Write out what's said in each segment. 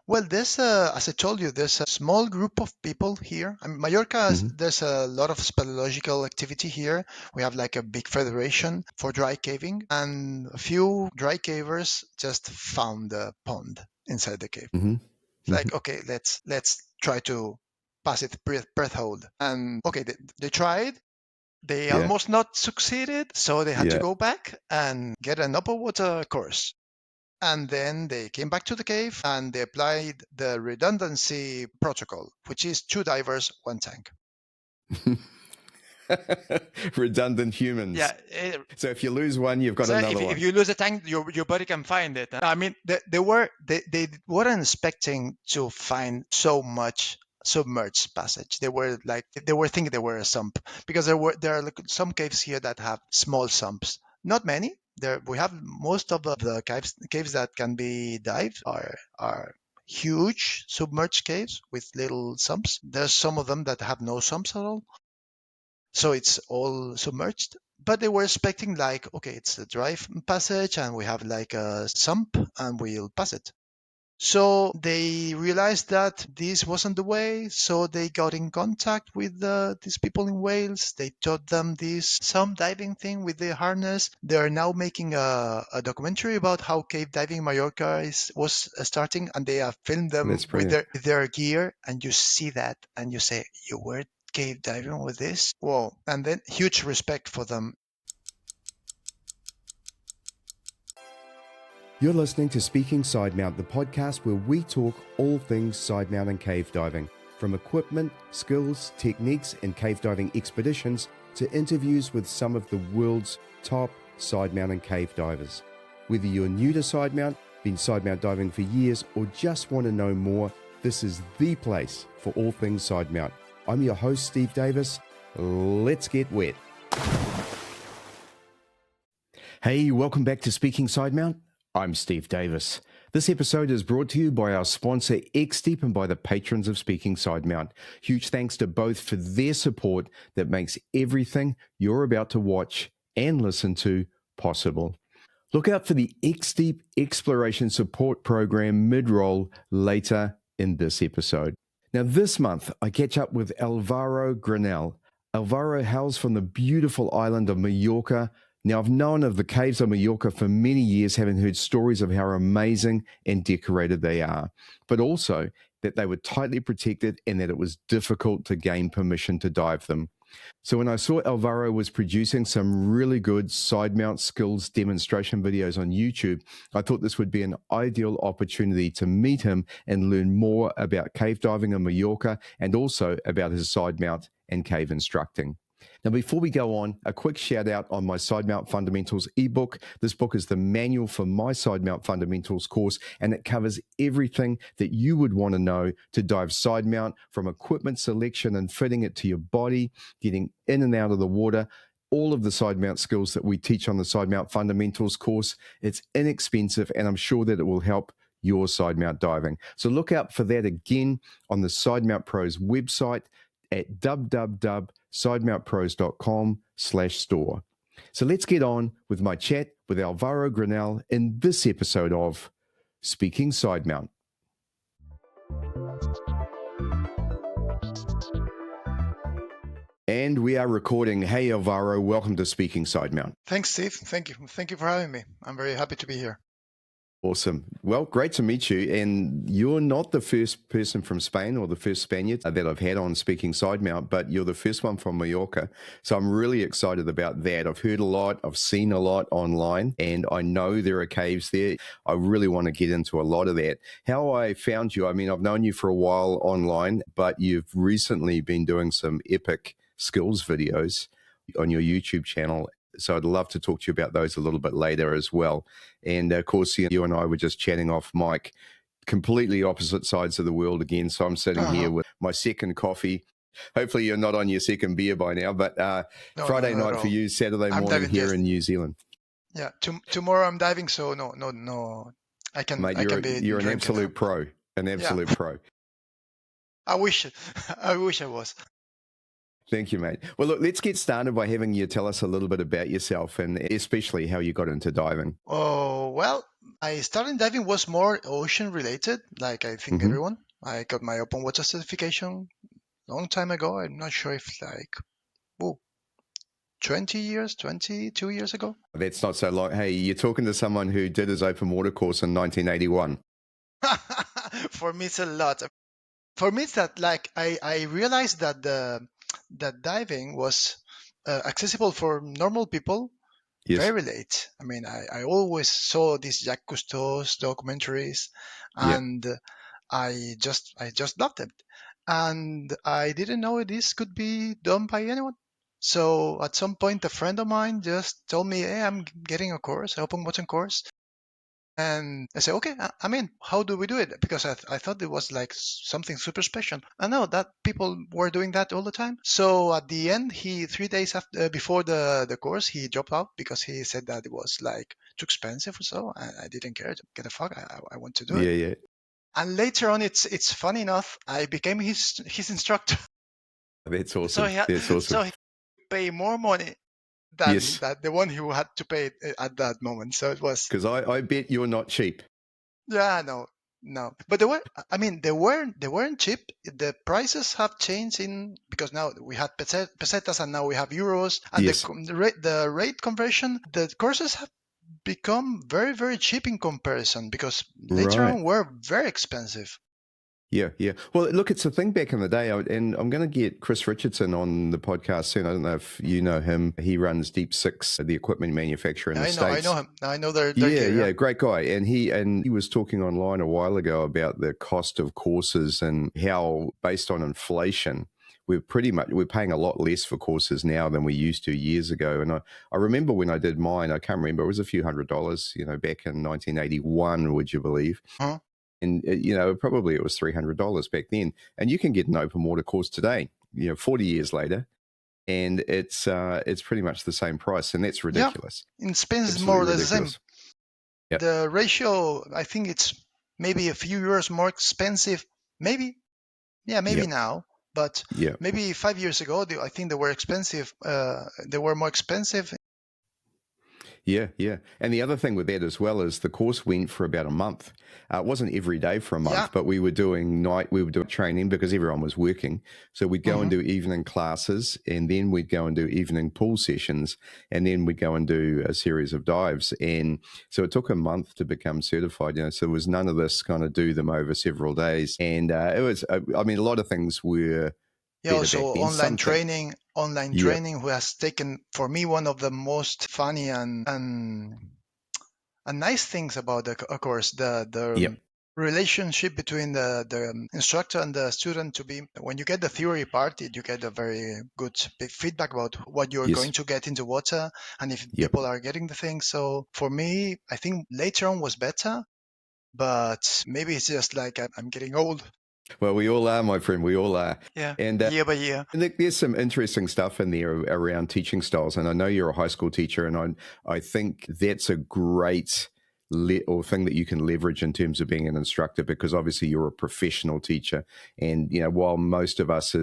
Well, as I told you, there's a small group of people here. I mean, Mallorca, there's a lot of speleological activity here. We have like a big federation for dry caving, and a few dry cavers just found a pond inside the cave. It's like, okay, let's try to pass it breath hold. And okay, they tried. They almost not succeeded, so they had to go back and get an upper water course. And then they came back to the cave and they applied the redundancy protocol, which is 2 divers, 1 tank. Redundant humans. Yeah. So if you lose one, you've got another one. If you lose a tank, your body can find it. I mean, they weren't expecting to find so much submerged passage. They were thinking they were a sump, because there are some caves here that have small sumps. Not many. We have most of the caves that can be dived are huge submerged caves with little sumps. There's some of them that have no sumps at all, so it's all submerged. But they were expecting like, okay, it's a dry passage and we have like a sump and we'll pass it. So they realized that this wasn't the way, so they got in contact with these people in Wales. They taught them this sump diving thing with the harness. They are now making a documentary about how cave diving in Mallorca was starting, and they have filmed them with their gear, and you see that and you say, you were cave diving with this? Whoa. And then huge respect for them. You're listening to Speaking Sidemount, the podcast where we talk all things sidemount and cave diving, from equipment, skills, techniques, and cave diving expeditions to interviews with some of the world's top sidemount and cave divers. Whether you're new to sidemount, been sidemount diving for years, or just want to know more, this is the place for all things sidemount. I'm your host, Steve Davis. Let's get wet. Hey, welcome back to Speaking Sidemount. I'm Steve Davis. This episode is brought to you by our sponsor XDEEP and by the patrons of Speaking Sidemount. Huge thanks to both for their support that makes everything you're about to watch and listen to possible. Look out for the XDEEP Exploration Support Program mid-roll later in this episode. Now this month, I catch up with Álvaro Granell. Alvaro hails from the beautiful island of Mallorca. Now, I've known of the Caves of Mallorca for many years, having heard stories of how amazing and decorated they are, but also that they were tightly protected and that it was difficult to gain permission to dive them. So when I saw Alvaro was producing some really good sidemount skills demonstration videos on YouTube, I thought this would be an ideal opportunity to meet him and learn more about cave diving in Mallorca and also about his sidemount and cave instructing. Now, before we go on, a quick shout out on my Sidemount Fundamentals ebook. This book is the manual for my Sidemount Fundamentals course, and it covers everything that you would want to know to dive sidemount, from equipment selection and fitting it to your body, getting in and out of the water, all of the sidemount skills that we teach on the Sidemount Fundamentals course. It's inexpensive, and I'm sure that it will help your sidemount diving. So look out for that again on the Sidemount Pros website at www.sidemountpros.com/store. So let's get on with my chat with Álvaro Granell in this episode of Speaking Sidemount. And we are recording. Hey, Alvaro, welcome to Speaking Sidemount. Thanks, Steve. Thank you. Thank you for having me. I'm very happy to be here. Awesome. Well, great to meet you. And you're not the first person from Spain or the first Spaniard that I've had on Speaking Sidemount, but you're the first one from Mallorca. So I'm really excited about that. I've heard a lot, I've seen a lot online, and I know there are caves there. I really want to get into a lot of that. How I found you, I mean, I've known you for a while online, but you've recently been doing some epic skills videos on your YouTube channel. So I'd love to talk to you about those a little bit later as well. And of course, you and I were just chatting off mic, completely opposite sides of the world again. So I'm sitting here with my second coffee. Hopefully you're not on your second beer by now, but Friday night for you, Saturday morning here in New Zealand. Yeah, tomorrow I'm diving, so no. I can. Mate, you're an absolute pro, pro. I wish I was. Thank you, mate. Well, look, let's get started by having you tell us a little bit about yourself and especially how you got into diving. Oh, well, I started diving was more ocean related, like I think Mm-hmm. everyone. I got my open water certification long time ago. I'm not sure if like, oh, 20 years, 22 years ago. That's not so long. Hey, you're talking to someone who did his open water course in 1981. For me, it's a lot. For me, it's that like I realized that that diving was accessible for normal people Yes. very late. I mean, I always saw these Jacques Cousteau's documentaries, Yeah. and I just loved it, and I didn't know this could be done by anyone. So at some point, a friend of mine just told me, "Hey, I'm getting a course, an open water course." And I said, okay, I'm in. How do we do it? Because I thought it was like something super special. I know that people were doing that all the time. So at the end, he 3 days after before the course, he dropped out because he said that it was like too expensive or so. I didn't care. Get the fuck. I want to do it. Yeah. Yeah. And later on, it's funny enough, I became his instructor. That's So awesome. he had That's awesome. so he pay more money than Yes. that the one who had to pay it at that moment. So it was. Because I bet you're not cheap. Yeah, no, no. But they were, I mean, they weren't cheap. The prices have changed in because now we had pesetas and now we have euros, and Yes. the rate conversion, the courses have become very, very cheap in comparison because later Right. on were very expensive. Yeah, yeah. Well, look, it's a thing back in the day, and I'm going to get Chris Richardson on the podcast soon. I don't know if you know him. He runs Deep Six, the equipment manufacturer in the I know States. him. I know their Yeah, gear. yeah, Yeah. great guy. And he was talking online a while ago about the cost of courses and how, based on inflation, we're paying a lot less for courses now than we used to years ago. And I remember when I did mine, I can't remember, it was a few $100s, back in 1981, would you believe? Huh? And probably it was $300 back then. And you can get an open water course today, 40 years later, and it's pretty much the same price, and that's Yeah. ridiculous. In Spain, it's more Absolutely or less the same. ridiculous. Yep. The ratio, I think it's maybe a few euros more expensive. Maybe. Yeah, maybe Yep. now, but Yeah. maybe 5 years ago, I think they were expensive. They were more expensive. Yeah, yeah. And the other thing with that as well is the course went for about a month. It wasn't every day for a month, Yeah. but we were doing training because everyone was working. So we'd go and do evening classes, and then we'd go and do evening pool sessions, and then we'd go and do a series of dives. And so it took a month to become certified, so there was none of this kind of do them over several days. And it was, a lot of things were Yeah, better back also then. online Yeah. training, who has taken for me one of the most funny and nice things about of course, the Yep. relationship between the instructor and the student to be when you get the theory part, you get a very good feedback about what you're Yes. going to get into water and if Yep. people are getting the thing. So for me, I think later on was better, but maybe it's just like I'm getting old. Well, we all are, my friend. We all are. Yeah, And year by year. there's some interesting stuff in there around teaching styles. And I know you're a high school teacher, and I think that's a great thing that you can leverage in terms of being an instructor, because obviously you're a professional teacher. And, while most of us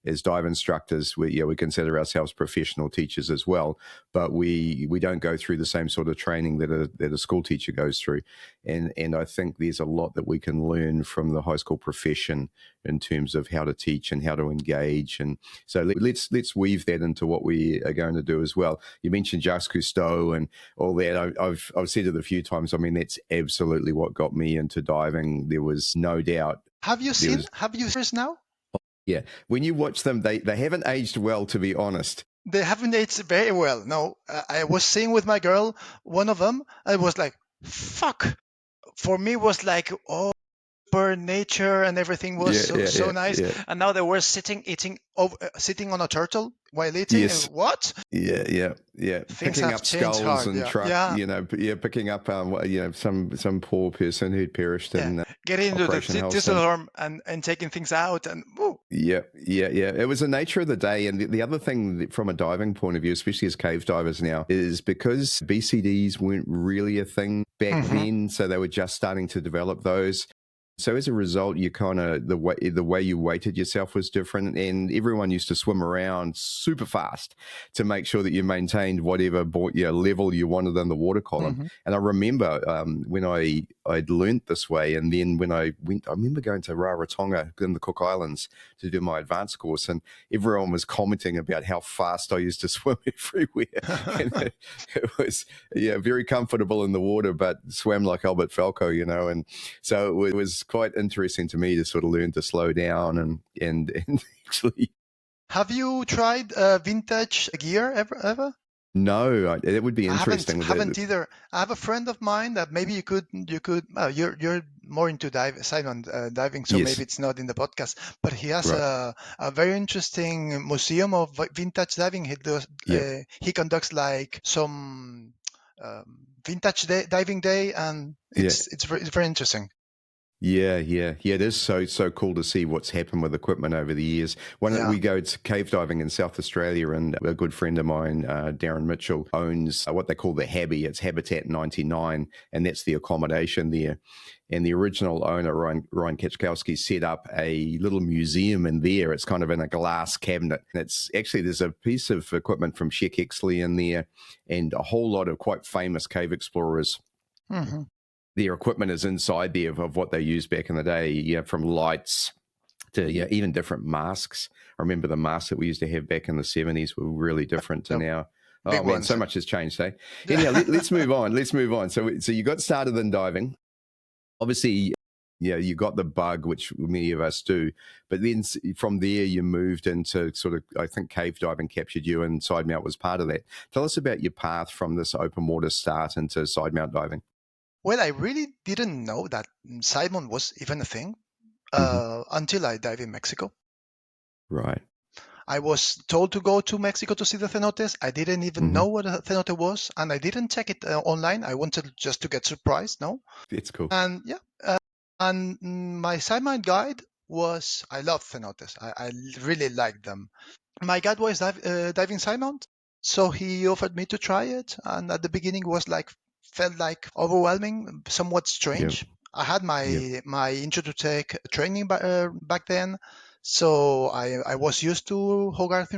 as dive instructors, we consider ourselves professional teachers as well, but we don't go through the same sort of training that a school teacher goes through. And I think there's a lot that we can learn from the high school profession in terms of how to teach and how to engage. And so let's weave that into what we are going to do as well. You mentioned Jacques Cousteau and all that. I've said it a few times. I mean, that's absolutely what got me into diving. There was no doubt. Have you seen this now? Yeah. When you watch them, they haven't aged well, to be honest. They haven't aged very well. No, I was seeing with my girl one of them. I was like, fuck. For me, it was like, oh, per nature and everything was so nice. Yeah. And now they were sitting on a turtle while eating. Yes. And what? Yeah. Things Picking have up changed skulls hard. and picking up some poor person who'd perished in getting into Operation the Hellstone. Disselhorn and taking things out and woo. Yeah. It was the nature of the day. And the other thing from a diving point of view, especially as cave divers now, is because BCDs weren't really a thing back then. So they were just starting to develop those. So as a result, you kind of the way you weighted yourself was different, and everyone used to swim around super fast to make sure that you maintained whatever level you wanted in the water column. Mm-hmm. And I remember when I'd learnt this way, and then when I remember going to Rarotonga in the Cook Islands to do my advanced course, and everyone was commenting about how fast I used to swim everywhere. And it was very comfortable in the water, but swam like Albert Falco, and so it was quite interesting to me to sort of learn to slow down and actually. Have you tried vintage gear ever? No, it would be I interesting. haven't either. I have a friend of mine that maybe you could. You're more into diving, so Yes, maybe it's not in the podcast. But he has right. a very interesting museum of vintage diving. Yeah, He conducts like some vintage diving day, and yeah. it's very interesting. Yeah. It is so cool to see what's happened with equipment over the years. When Yeah. we go to cave diving in South Australia, and a good friend of mine, Darren Mitchell, owns what they call the Habby. It's Habitat 99, and that's the accommodation there. And the original owner, Ryan Ketchkowski, set up a little museum in there. It's kind of in a glass cabinet. And it's actually, there's a piece of equipment from Sheck Exley in there, and a whole lot of quite famous cave explorers. Mm-hmm. Their equipment is inside there of what they used back in the day, from lights to even different masks. I remember the masks that we used to have back in the 70s were really different to The now. big Oh man, ones. so much has changed, eh? Anyhow, let's move on. So you got started in diving. Obviously, you got the bug, which many of us do. But then from there, you moved into sort of, I think cave diving captured you, and Sidemount was part of that. Tell us about your path from this open water start into Sidemount diving. Well, I really didn't know that Simon was even a thing Mm-hmm. until I dive in Mexico. Right. I was told to go to Mexico to see the cenotes. I didn't even Mm-hmm. know what a cenote was, and I didn't check it online. I wanted just to get surprised, no? It's cool. And my Simon guide was, I love cenotes. I really liked them. My guide was diving Sidemount, so he offered me to try it. And at the beginning was felt like overwhelming, somewhat Yeah. strange. I had Yeah. my intro to tech training back then, so I was used to Hogarth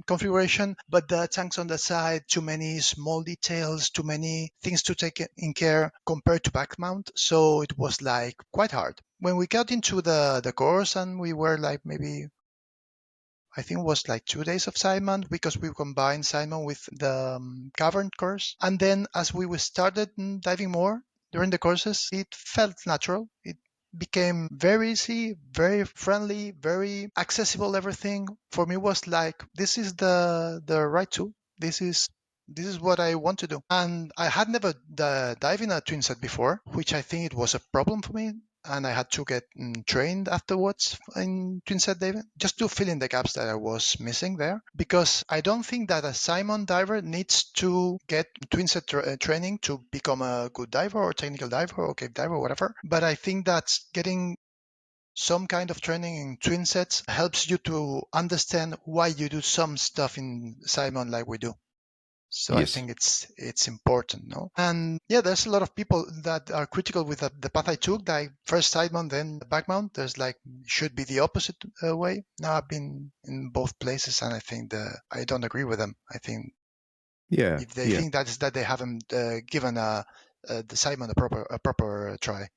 configuration, but the tanks on the side, too many small details, too many things to take in care compared to Backmount. So it was like quite hard. When we got into the course and we were like maybe I think it was like 2 days of Simon because we combined Simon with the cavern course. And then as we started diving more during the courses, it felt natural. It became very easy, very friendly, very accessible. Everything for me was like, this is the right tool. This is what I want to do. And I had never dived in a Twinset before, which I think it was a problem for me, and I had to get trained afterwards in Twinset diving just to fill in the gaps that I was missing there. Because I don't think that a Simon diver needs to get Twinset training to become a good diver or technical diver or cave diver or whatever. But I think that getting some kind of training in Twinsets helps you to understand why you do some stuff in Simon like we do. So I Yes. think it's important, no? And yeah, there's a lot of people that are critical with the path I took. Like first side mount, then back mount. There's should be the opposite way. Now I've been in both places, and I think I don't agree with them. I think Yeah. if they Yeah. think that they haven't given the side mount a proper try.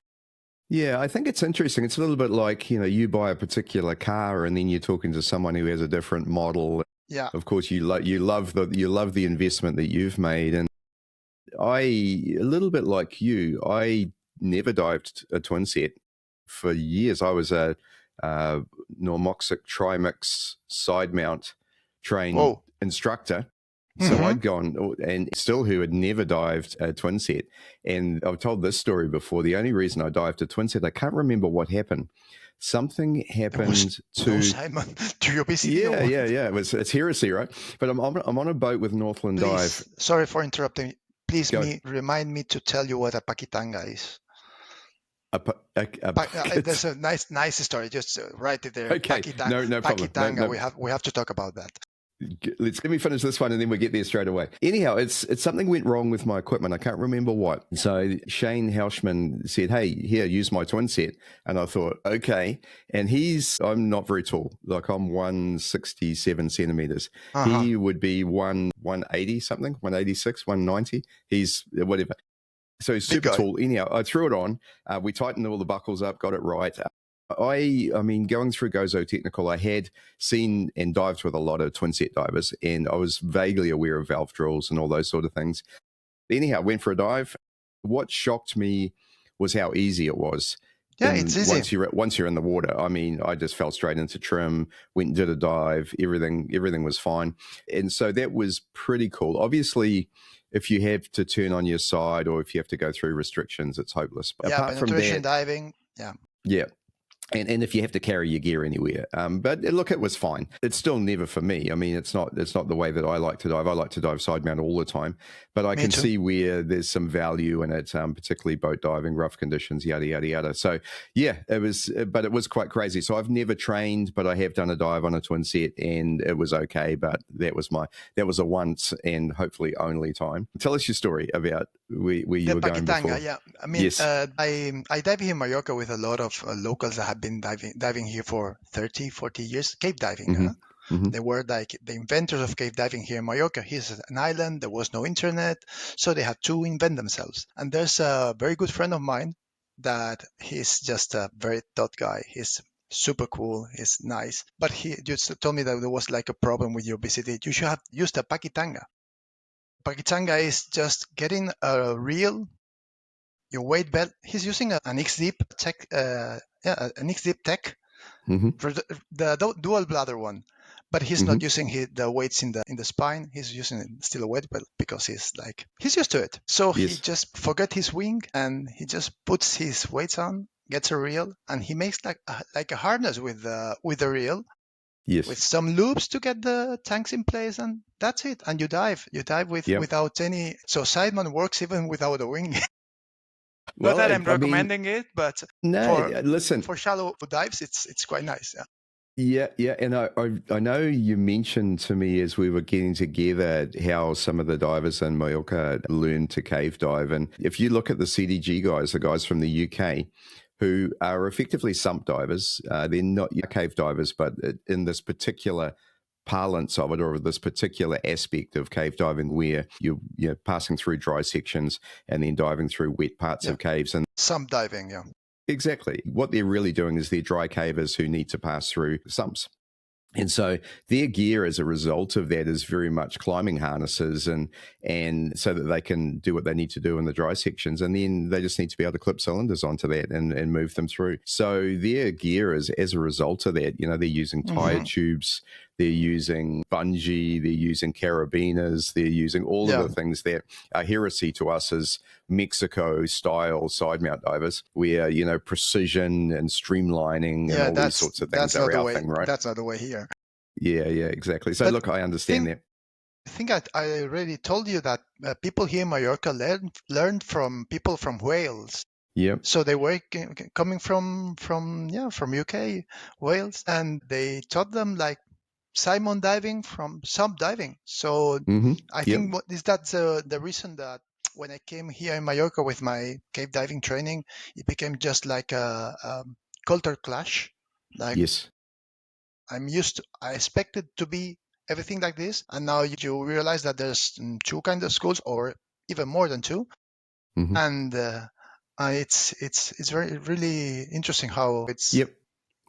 Yeah, I think it's interesting. It's a little bit like, you buy a particular car and then you're talking to someone who has a different model. Yeah. Of course, you love the investment that you've made. And a little bit like you, I never dived a twin set for years. I was a Normoxic Trimix side mount trained Whoa. instructor. So Mm-hmm. I'd gone and still who had never dived a twin set. And I've told this story before. The only reason I dived a twin set, I can't remember what happened. Something There was happened no to. Simon to your obesity or Yeah, what? yeah, yeah. It's heresy, right? But I'm on a boat with Northland Dive. Please, sorry for interrupting. Please Go. remind me to tell you what a Pakitanga is. A There's bucket. a nice story. Just write it there. Okay, no problem. No, Pakitanga. no. We have to talk about that. Let me finish this one and then we get there straight away. Anyhow, it's something went wrong with my equipment. I can't remember what. So Shane Hauschman said, hey, here, use my Twinset. And I thought, okay. And I'm not very tall. Like I'm 167 centimeters. He would be 180 something, 186, 190. He's whatever. So he's super tall. Anyhow, I threw it on. We tightened all the buckles up, got it right. I mean, going through Gozo Technical, I had seen and dived with a lot of Twinset divers, and I was vaguely aware of valve drills and all those sort of things. Anyhow, went for a dive. What shocked me was how easy it was. Yeah, it's easy. Once you're in the water, I mean, I just fell straight into trim, went and did a dive. Everything was fine. And so that was pretty cool. Obviously, if you have to turn on your side or if you have to go through restrictions, it's hopeless. But yeah, apart from that, diving, yeah. And if you have to carry your gear anywhere, but look, it was fine. It's still never for me. I mean, it's not the way that I like to dive. I like to dive side mount all the time, but I can see where there's some value in it, particularly boat diving, rough conditions, yada yada yada. So yeah, it was quite crazy. So I've never trained, but I have done a dive on a Twinset, and it was okay. But that was a once and hopefully only time. Tell us your story about where you were going before. Pakitanga, yeah. I mean, yes. I dive here in Mallorca with a lot of locals that have been diving here for 30, 40 years, cave diving. Mm-hmm. They were like the inventors of cave diving here in Mallorca. Here's an island. There was no internet, so they had to invent themselves. And there's a very good friend of mine that he's just a very thought guy. He's super cool. He's nice. But he just told me that there was like a problem with your VCD. You should have used a Pakitanga. Pakitanga is just getting a reel, your weight belt. He's using an XDEEP tech, an XDEEP tech, for the dual bladder one, but he's not using the weights in the spine. He's using still a weight belt because he's used to it. So he just forgot his wing and he just puts his weights on, gets a reel, and he makes like a harness with the reel. Yes. With some loops to get the tanks in place, and that's it. And you dive without any. So Sidemount works even without a wing. Well, not that I'm recommending it, but for shallow dives, it's quite nice. Yeah. And I know you mentioned to me as we were getting together how some of the divers in Mallorca learned to cave dive, and if you look at the CDG guys, the guys from the UK, who are effectively sump divers. They're not cave divers, but in this particular parlance of it, or this particular aspect of cave diving where you're passing through dry sections and then diving through wet parts of caves. And sump diving, yeah. Exactly. What they're really doing is they're dry cavers who need to pass through sumps. And so their gear as a result of that is very much climbing harnesses and so that they can do what they need to do in the dry sections. And then they just need to be able to clip cylinders onto that and move them through. So their gear is, as a result of that, they're using tire tubes, they're using bungee, they're using carabiners, they're using all of the things that are heresy to us as Mexico-style side mount divers, where, precision and streamlining and all these sorts of things are our thing, right? That's not the way here. Yeah, exactly. So look, I understand that. I think I already told you that people here in Mallorca learned from people from Wales. Yeah. So they were coming from UK, Wales, and they taught them like Sidemount diving from Sump diving. So I think that's the reason that when I came here in Mallorca with my cave diving training, it became just like a culture clash. Like, yes. I expected to be everything like this, and now you realize that there's two kinds of schools, or even more than two, and it's very really interesting how it's. Yep.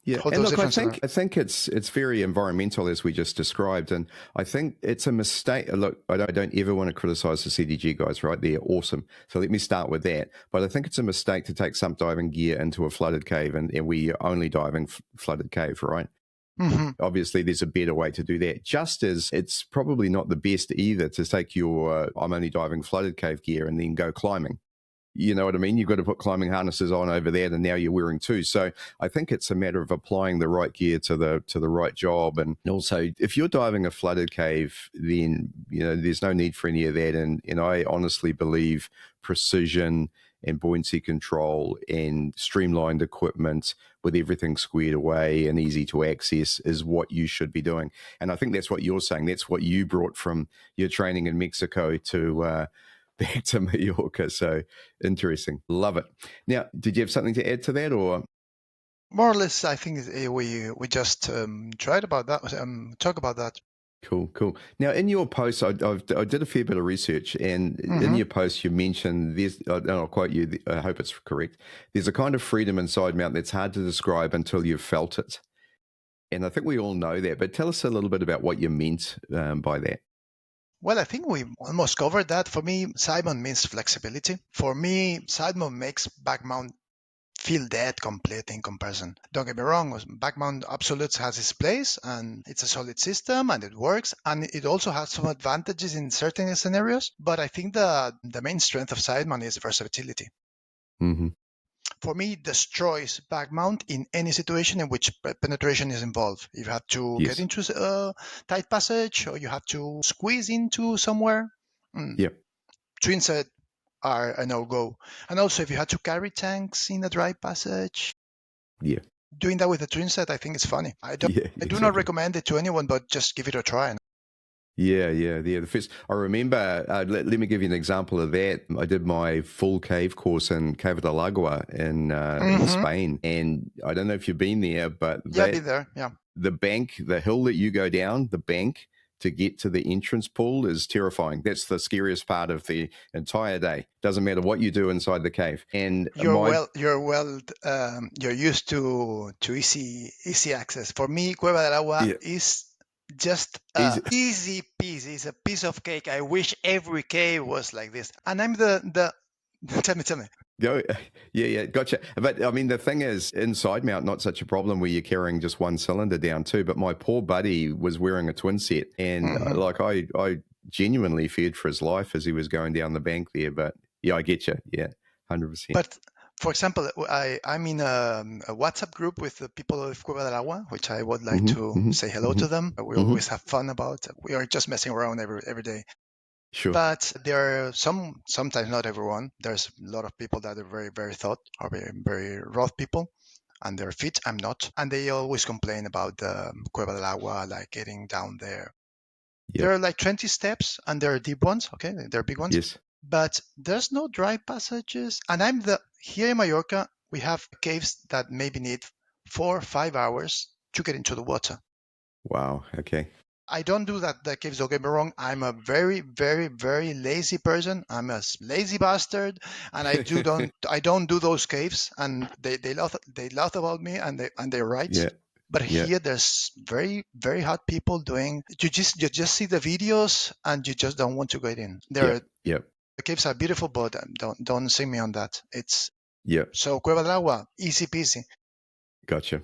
Yeah, and look, I think it's very environmental, as we just described, and I think it's a mistake. Look, I don't ever want to criticize the CDG guys, right? They're awesome. So let me start with that. But I think it's a mistake to take sump diving gear into a flooded cave, and we're only diving flooded cave, right? Obviously, there's a better way to do that. Just as it's probably not the best either to take your I'm only diving flooded cave gear and then go climbing. You know what I mean? You've got to put climbing harnesses on over that, and now you're wearing two. So I think it's a matter of applying the right gear to the right job. And also, if you're diving a flooded cave, then there's no need for any of that. And I honestly believe precision and buoyancy control and streamlined equipment with everything squared away and easy to access is what you should be doing. And I think that's what you're saying. That's what you brought from your training in Mexico to back to Mallorca. So interesting. Love it. Now, did you have something to add to that, or? More or less, I think we just tried about that, talk about that. Cool. Now, in your post, I did a fair bit of research, and in your post, you mentioned there's, and I'll quote you, I hope it's correct, there's a kind of freedom in Sidemount that's hard to describe until you've felt it. And I think we all know that, but tell us a little bit about what you meant by that. Well, I think we almost covered that. For me, Sidemount means flexibility. For me, Sidemount makes Backmount feel dead completely in comparison. Don't get me wrong, Backmount Absolutes has its place and it's a solid system and it works, and it also has some advantages in certain scenarios, but I think the main strength of Sidemount is versatility. Mm-hmm. For me, it destroys Backmount in any situation in which penetration is involved. You have to get into a tight passage or you have to squeeze into somewhere. Twinset are a no-go. And also, if you had to carry tanks in a dry passage, doing that with a Twinset, I think it's funny. I do not recommend it to anyone, but just give it a try. Yeah. The first, I remember, let me give you an example of that. I did my full cave course in Cave del Agua in Spain. And I don't know if you've been there, but I've been there. Yeah. The bank, the hill that you go down, the bank to get to the entrance pool is terrifying. That's the scariest part of the entire day. Doesn't matter what you do inside the cave. And you're used to easy access. For me, Cueva del Agua is just easy peasy. It's a piece of cake. I wish every cave was like this. And I'm the tell me. Go, yeah, gotcha. But I mean, the thing is, in Sidemount, not such a problem where you're carrying just one cylinder down too. But my poor buddy was wearing a Twinset, and I genuinely feared for his life as he was going down the bank there. But yeah, I get you. Yeah, 100%. But for example, I'm in a WhatsApp group with the people of Cueva del Agua, which I would like to say hello to them. We always have fun about. We are just messing around every day. Sure. But there are sometimes not everyone. There's a lot of people that are very, very are very, very rough people, and they're fit. I'm not. And they always complain about the Cueva del Agua, like getting down there. Yep. There are like 20 steps, and there are deep ones. Okay, they're big ones. Yes. But there's no dry passages. And here in Mallorca, we have caves that maybe need 4 or 5 hours to get into the water. Wow. Okay. I don't do that. The caves, don't get me wrong. I'm a very, very, very lazy person. I'm a lazy bastard, and I don't do those caves. And they laugh about me, and they're right. Yeah. But here, there's very, very hard people doing. You just see the videos, and you just don't want to get in. The caves are beautiful, but don't see me on that. It's So Cueva del Agua, easy peasy. Gotcha.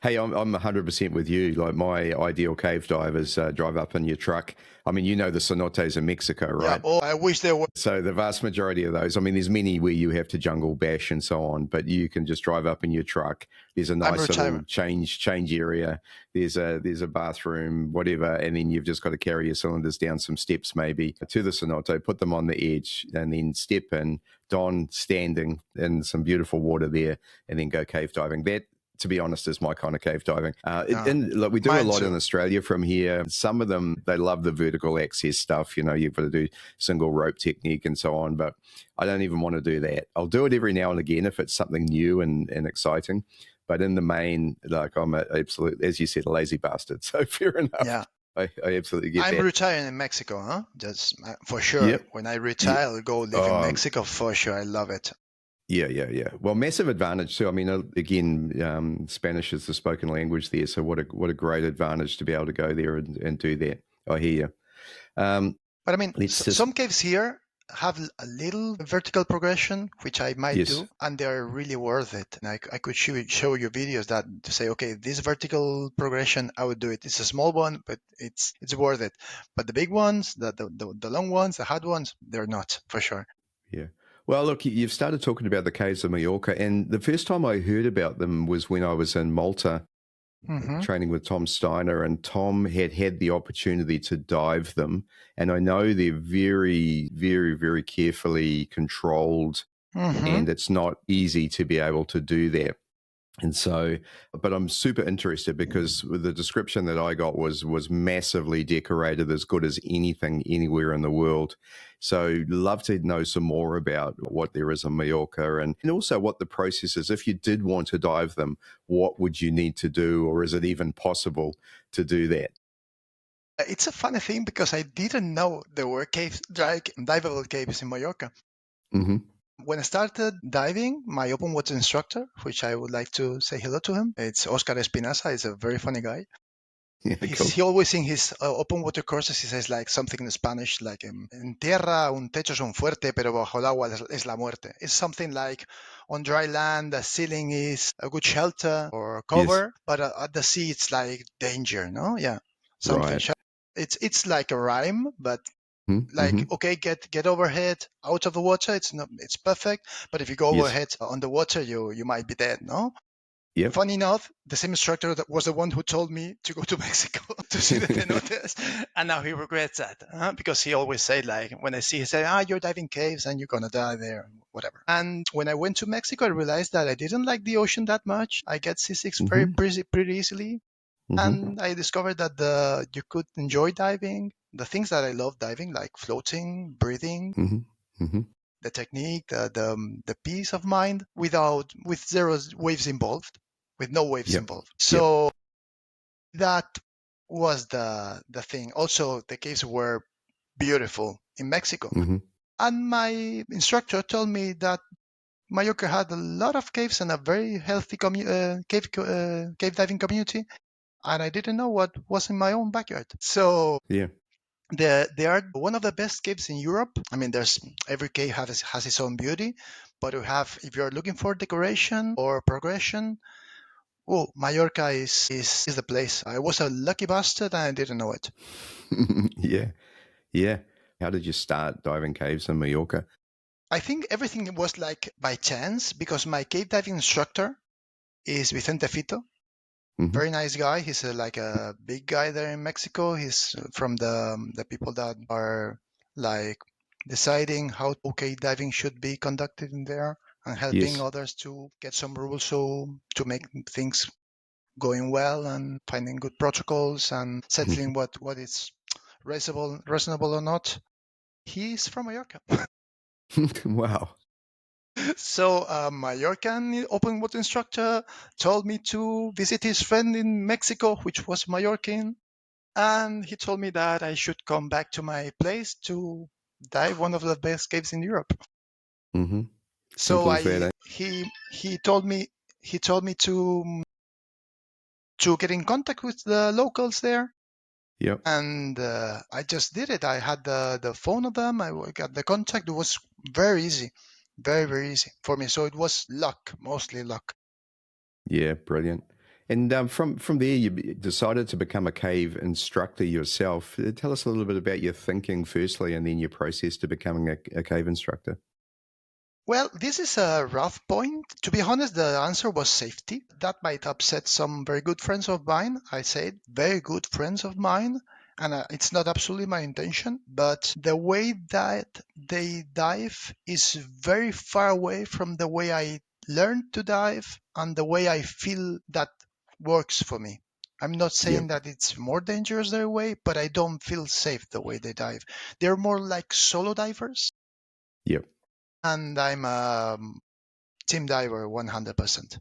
Hey, I'm 100% with you. Like, my ideal cave divers drive up in your truck. I mean, you know the cenotes in Mexico, right? Yeah, I wish there were. So the vast majority of those, I mean, there's many where you have to jungle bash and so on, but you can just drive up in your truck. There's a nice little change area. There's a bathroom, whatever, and then you've just got to carry your cylinders down some steps maybe to the cenote, put them on the edge, and then step in, don standing in some beautiful water there, and then go cave diving. That, to be honest, is my kind of cave diving. We do a lot in Australia from here. Some of them, they love the vertical access stuff. You know, you've got to do single rope technique and so on, but I don't even want to do that. I'll do it every now and again if it's something new and exciting. But in the main, like, I'm absolutely, as you said, a lazy bastard. So fair enough. Yeah. I absolutely get that. I'm retiring in Mexico, huh? Just for sure. Yep. When I retire, I'll go live in Mexico for sure. I love it. Yeah. Well, massive advantage too. I mean, again, Spanish is the spoken language there, so what a great advantage to be able to go there and do that. I hear you. But I mean, some caves here have a little vertical progression, which I might do, and they're really worth it. And I could show you videos that to say, okay, this vertical progression, I would do it. It's a small one, but it's worth it. But the big ones, the long ones, the hard ones, they're not, for sure. Yeah. Well, look, you've started talking about the Caves of Mallorca, and the first time I heard about them was when I was in Malta training with Tom Steiner, and Tom had the opportunity to dive them. And I know they're very, very, very carefully controlled Mm-hmm. and it's not easy to be able to do that. And so, but I'm super interested because the description that I got was massively decorated, as good as anything anywhere in the world. So, love to know some more about what there is in Mallorca, and also what the process is. If you did want to dive them, what would you need to do, or is it even possible to do that? It's a funny thing because I didn't know there were caves, diveable caves in Mallorca. Mm-hmm. When I started diving, my open water instructor, which I would like to say hello to him, it's Oscar Espinaza. He's a very funny guy. Yeah, cool. He always in his open water courses, he says like something in Spanish, like en tierra un techo es un fuerte, pero bajo el agua es la muerte. It's something like on dry land, the ceiling is a good shelter or Yes. cover, but at the sea, it's like danger, no? Yeah, something. Right. It's like a rhyme, but Mm-hmm. like okay, get overhead out of the water. It's perfect, but if you go Yes. overhead on the water, you might be dead, no? Yep. Funny enough, the same instructor that was the one who told me to go to Mexico to see the cenotes, and now he regrets that because he always said like when I see he said, you're diving caves and you're gonna die there, whatever. And when I went to Mexico, I realized that I didn't like the ocean that much. I get seasick very Mm-hmm. pretty easily, Mm-hmm. and I discovered that you could enjoy diving. The things that I love diving, like floating, breathing, Mm-hmm. Mm-hmm. the technique, the peace of mind with zero waves involved, with no waves Yep. involved. Yep. So that was the thing. Also, the caves were beautiful in Mexico, Mm-hmm. and my instructor told me that Mallorca had a lot of caves and a very healthy cave diving community, and I didn't know what was in my own backyard. So Yeah. they are one of the best caves in Europe. I mean, there's every cave has its own beauty, but we have if you're looking for decoration or progression, oh, Mallorca is the place. I was a lucky bastard and I didn't know it. Yeah. Yeah. How did you start diving caves in Mallorca? I think everything was like by chance because my cave diving instructor is Vicente Fito. Mm-hmm. Very nice guy. He's like a big guy there in Mexico. He's from the people that are like deciding how okay diving should be conducted in there and helping Yes. others to get some rules so to make things going well and finding good protocols and settling what is reasonable or not. He's from Mallorca. Wow. So a Mallorcan open water instructor told me to visit his friend in Mexico, which was Mallorcan. And he told me that I should come back to my place to dive one of the best caves in Europe. Mm-hmm. So Simple as that, I eh? he told me to get in contact with the locals there, Yep. and I just did it. I had the phone of them. I got the contact. It was very easy, very easy for me. So it was luck, mostly luck. Yeah. Brilliant. And from there, you decided to become a cave instructor yourself. Tell us a little bit about your thinking, firstly, and then your process to becoming a cave instructor. Well, this is a rough point. To be honest, the answer was safety. That might upset some very good friends of mine. I said very good friends of mine, and it's not absolutely my intention, but the way that they dive is very far away from the way I learned to dive and the way I feel that works for me. I'm not saying Yep. that it's more dangerous their way, but I don't feel safe the way they dive. They're more like solo divers, Yep. and I'm a team diver 100%.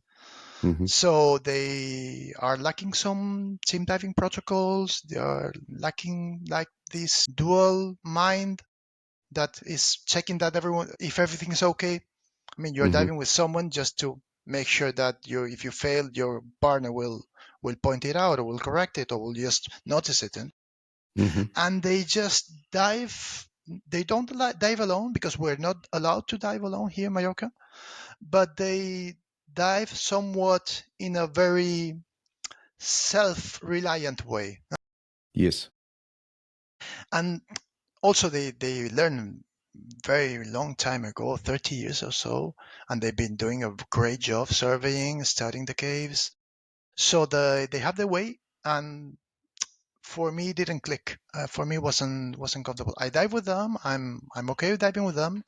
Mm-hmm. So they are lacking some team diving protocols. They are lacking like this dual mind that is checking that if everything is okay. I mean, you're Mm-hmm. diving with someone just to make sure that if you fail, your partner will point it out or will correct it or will just notice it. Mm-hmm. And they just dive. They don't dive alone because we're not allowed to dive alone here in Mallorca, but they dive somewhat in a very self-reliant way. Yes. And also they learn very long time ago, 30 years or so, and they've been doing a great job surveying, studying the caves. So they have their way, and for me it didn't click. For me wasn't comfortable. I dive with them. I'm okay with diving with them,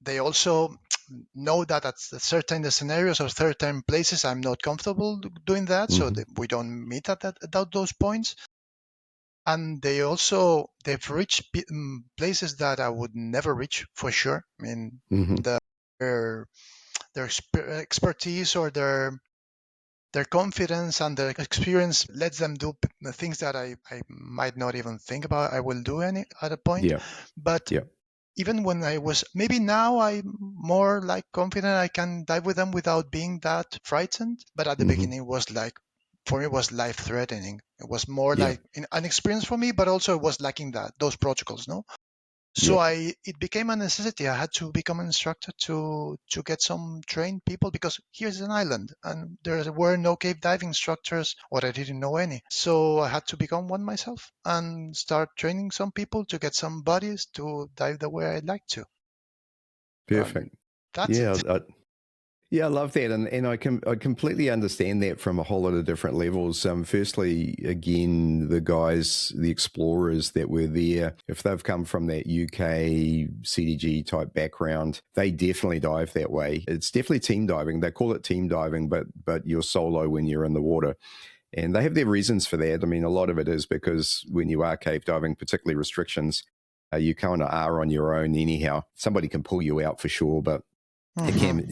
they also know that at certain scenarios or certain places I'm not comfortable doing that, so we don't meet at those points. And they've reached places that I would never reach for sure. I mean, their expertise or their confidence and their experience lets them do things that I might not even think about I will do any at a point. But even when I was, maybe now I'm more like confident I can dive with them without being that frightened. But at the beginning it was like, for me, it was life threatening. It was more like an experience for me, but also it was lacking those protocols, no? So it became a necessity. I had to become an instructor to get some trained people, because here's an island and there were no cave diving instructors, or I didn't know any. So I had to become one myself and start training some people to get some buddies to dive the way I'd like to. Perfect. That's it. Yeah, I love that, and I completely understand that from a whole lot of different levels. Firstly, again, the guys, the explorers that were there, if they've come from that UK CDG type background, they definitely dive that way. It's definitely team diving. They call it team diving, but you're solo when you're in the water. And they have their reasons for that. I mean, a lot of it is because when you are cave diving, particularly restrictions, you kind of are on your own anyhow. Somebody can pull you out for sure, but it can,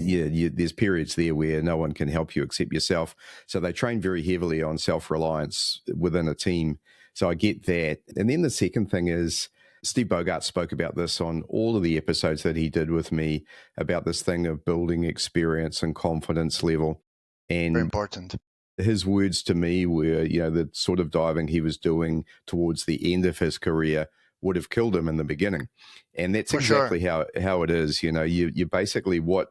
there's periods there where no one can help you except yourself. So they train very heavily on self-reliance within a team. So I get that. And then the second thing is, Steve Bogart spoke about this on all of the episodes that he did with me, about this thing of building experience and confidence level. And very important. His words to me were, the sort of diving he was doing towards the end of his career would have killed him in the beginning. And that's exactly how it is. You basically where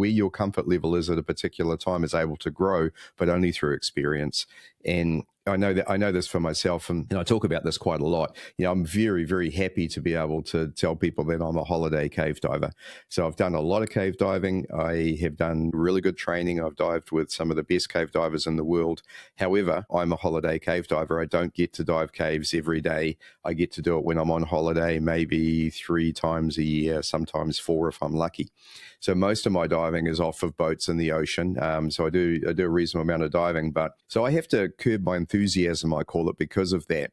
your comfort level is at a particular time is able to grow, but only through experience. And I know this for myself, and I talk about this quite a lot. I'm very, very happy to be able to tell people that I'm a holiday cave diver. So I've done a lot of cave diving. I have done really good training. I've dived with some of the best cave divers in the world. However, I'm a holiday cave diver. I don't get to dive caves every day. I get to do it when I'm on holiday, maybe 3 times a year, sometimes 4 if I'm lucky. So most of my diving is off of boats in the ocean. So I do a reasonable amount of diving, but so I have to curb my enthusiasm, I call it, because of that.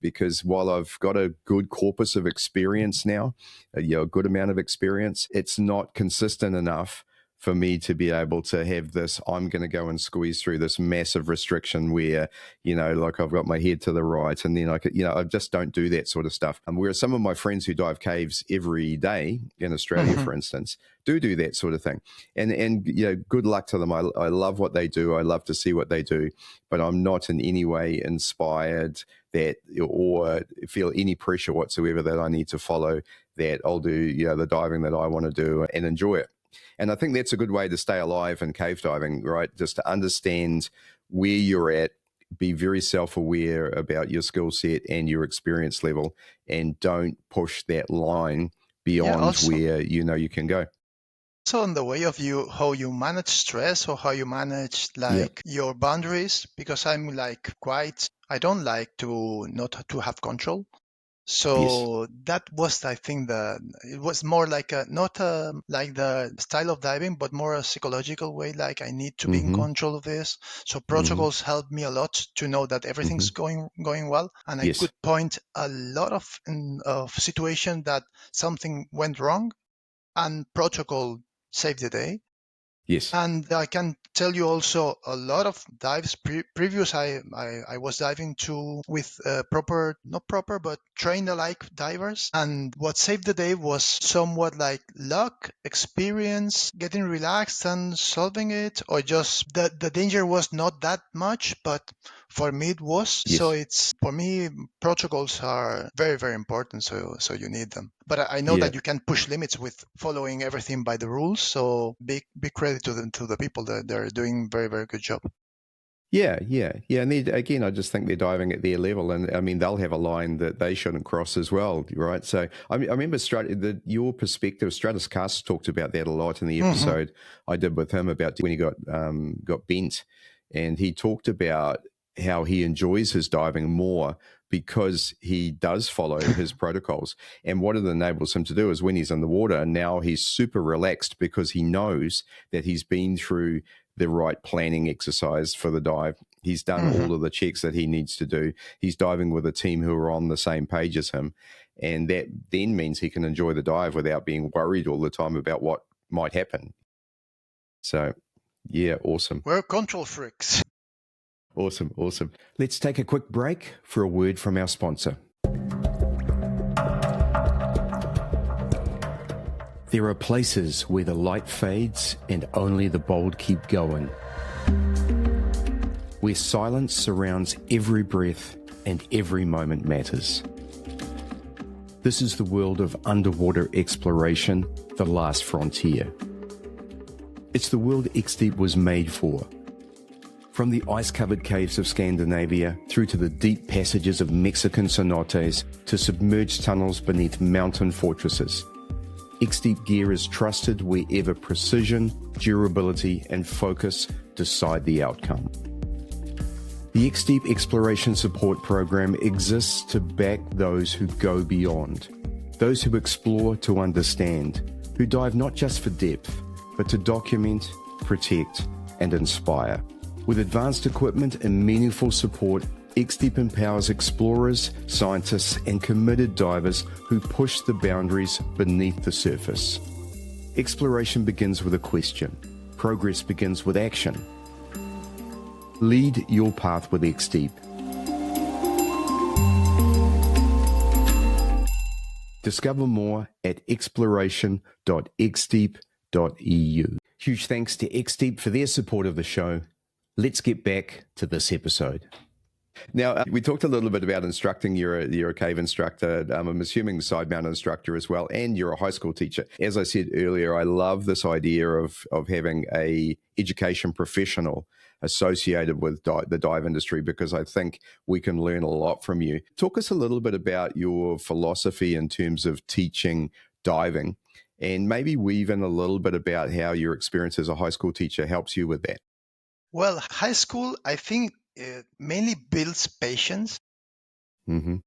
Because while I've got a good corpus of experience now, a good amount of experience, it's not consistent enough for me to be able to have this, I'm going to go and squeeze through this massive restriction where, like I've got my head to the right, and then I just don't do that sort of stuff. Whereas some of my friends who dive caves every day in Australia, for instance, do that sort of thing. And good luck to them. I love what they do. I love to see what they do, but I'm not in any way inspired that or feel any pressure whatsoever that I need to follow that. I'll do, the diving that I want to do and enjoy it. And I think that's a good way to stay alive in cave diving, right? Just to understand where you're at, be very self-aware about your skill set and your experience level, and don't push that line beyond where you can go. So in the way of how you manage stress, or how you manage your boundaries, because I'm like I don't like to not to have control. So that was, I think, it was more like not like the style of diving, but more a psychological way. Like, I need to be in control of this. So protocols helped me a lot to know that everything's going well, and I could point a lot of situation that something went wrong, and protocol saved the day. Yes. And I can tell you also a lot of dives previous I was diving to with not proper, but trained alike divers. And what saved the day was somewhat like luck, experience, getting relaxed and solving it, or just the danger was not that much, but for me it was. Yes. So for me, protocols are very, very important. So you need them. But I know that you can push limits with following everything by the rules. So big credit to the people that they're doing very, very good job. Yeah. And again, I just think they're diving at their level, and I mean, they'll have a line that they shouldn't cross as well, right? So I remember your perspective. Stratus Cast talked about that a lot in the episode I did with him about when he got bent, and he talked about how he enjoys his diving more because he does follow his protocols. And what it enables him to do is when he's in the water, now he's super relaxed because he knows that he's been through the right planning exercise for the dive. He's done all of the checks that he needs to do. He's diving with a team who are on the same page as him. And that then means he can enjoy the dive without being worried all the time about what might happen. So, yeah, awesome. We're control freaks. Awesome, awesome. Let's take a quick break for a word from our sponsor. There are places where the light fades and only the bold keep going, where silence surrounds every breath and every moment matters. This is the world of underwater exploration, the last frontier. It's the world XDEEP was made for. From the ice-covered caves of Scandinavia through to the deep passages of Mexican cenotes to submerged tunnels beneath mountain fortresses, XDEEP gear is trusted wherever precision, durability, and focus decide the outcome. The XDEEP Exploration Support Program exists to back those who go beyond, those who explore to understand, who dive not just for depth, but to document, protect, and inspire. With advanced equipment and meaningful support, XDEEP empowers explorers, scientists, and committed divers who push the boundaries beneath the surface. Exploration begins with a question. Progress begins with action. Lead your path with XDEEP. Discover more at exploration.xdeep.eu. Huge thanks to XDEEP for their support of the show. Let's get back to this episode. Now, we talked a little bit about instructing. You're a cave instructor. I'm assuming Sidemount instructor as well, and you're a high school teacher. As I said earlier, I love this idea of having a education professional associated with the dive industry, because I think we can learn a lot from you. Talk us a little bit about your philosophy in terms of teaching diving, and maybe weave in a little bit about how your experience as a high school teacher helps you with that. Well, high school, I think it mainly builds patience. Mm-hmm.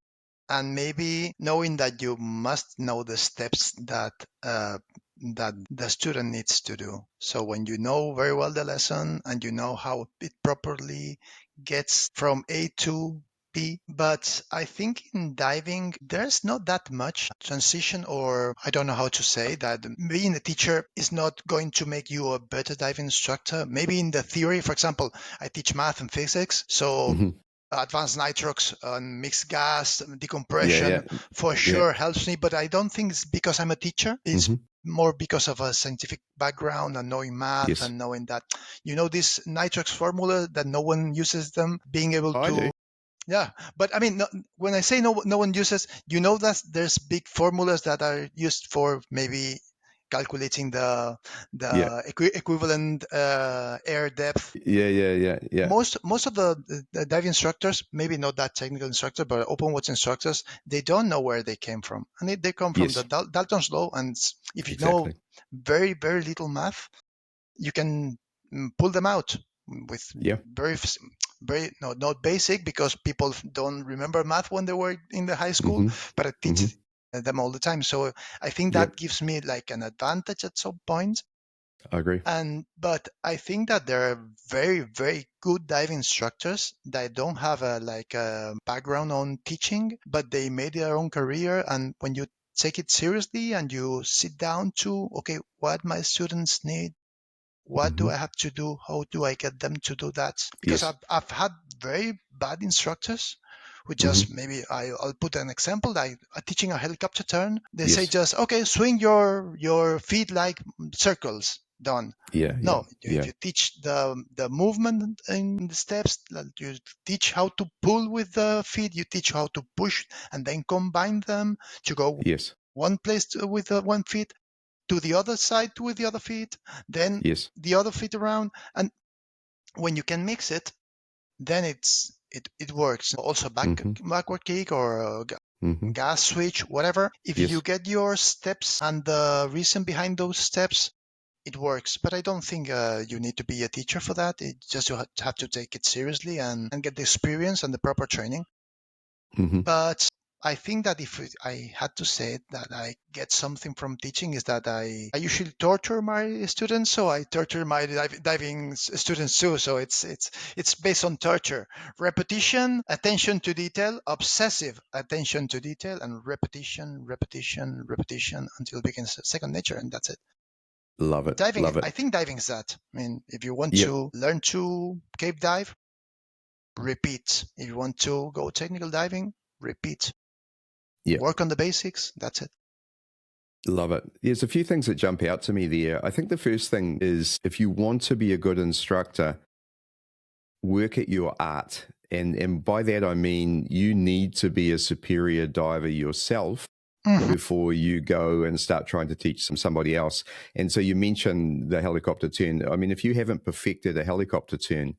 And maybe knowing that you must know the steps that the student needs to do. So when you know very well the lesson and you know how it properly gets from A to B. But I think in diving, there's not that much transition, or I don't know how to say that. Being a teacher is not going to make you a better diving instructor. Maybe in the theory, for example, I teach math and physics. So advanced nitrox and mixed gas decompression for sure helps me, but I don't think it's because I'm a teacher. It's more because of a scientific background and knowing math and knowing that, this nitrox formula that no one uses them, being able to. Yeah, but I mean, when I say no one uses, that there's big formulas that are used for maybe calculating the equivalent air depth. Yeah. Most of the dive instructors, maybe not that technical instructor, but open water instructors, they don't know where they came from, and they come from the Dalton's law. And if you know very very little math, you can pull them out with very not basic, because people don't remember math when they were in the high school, but I teach them all the time. So I think that gives me like an advantage at some point. I agree. But I think that there are very, very good dive instructors that don't have a background on teaching, but they made their own career. And when you take it seriously and you sit down to, okay, what my students need, what do I have to do? How do I get them to do that? Because I've had very bad instructors who just maybe I'll put an example, like teaching a helicopter turn. They say just, okay, swing your feet like circles. Done. You teach the movement in the steps. You teach how to pull with the feet. You teach how to push and then combine them to go one place with one feet, to the other side with the other feet, then the other feet around. And when you can mix it, then it works. Also backward kick or gas switch, whatever. If you get your steps and the reason behind those steps it works. But I don't think you need to be a teacher for that. It just you have to take it seriously and get the experience and the proper training. Mm-hmm. But I think that if I had to say that I get something from teaching is that I usually torture my students, so I torture my diving students too. So it's based on torture, repetition, attention to detail, obsessive attention to detail, and repetition, repetition, repetition until it becomes second nature, and that's it. Love it. Diving, Love it. I think diving is that. I mean, if you want Yep. to learn to cave dive, repeat. If you want to go technical diving, repeat. Yep. Work on the basics. That's it. Love it. There's a few things that jump out to me there. I think the first thing is if you want to be a good instructor, work at your art. And by that, I mean you need to be a superior diver yourself before you go and start trying to teach somebody else. And so you mentioned the helicopter turn. I mean, if you haven't perfected a helicopter turn,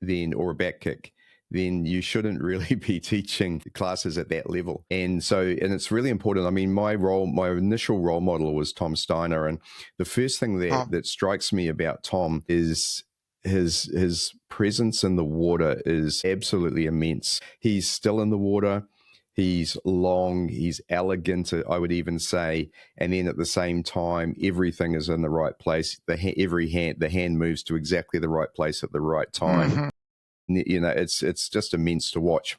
then or a back kick, then you shouldn't really be teaching classes at that level. And so, and it's really important. I mean, my initial role model was Tom Steiner. And the first thing that strikes me about Tom is his presence in the water is absolutely immense. He's still in the water. He's long, he's elegant, I would even say. And then at the same time, everything is in the right place. The hand moves to exactly the right place at the right time. You know, it's just immense to watch.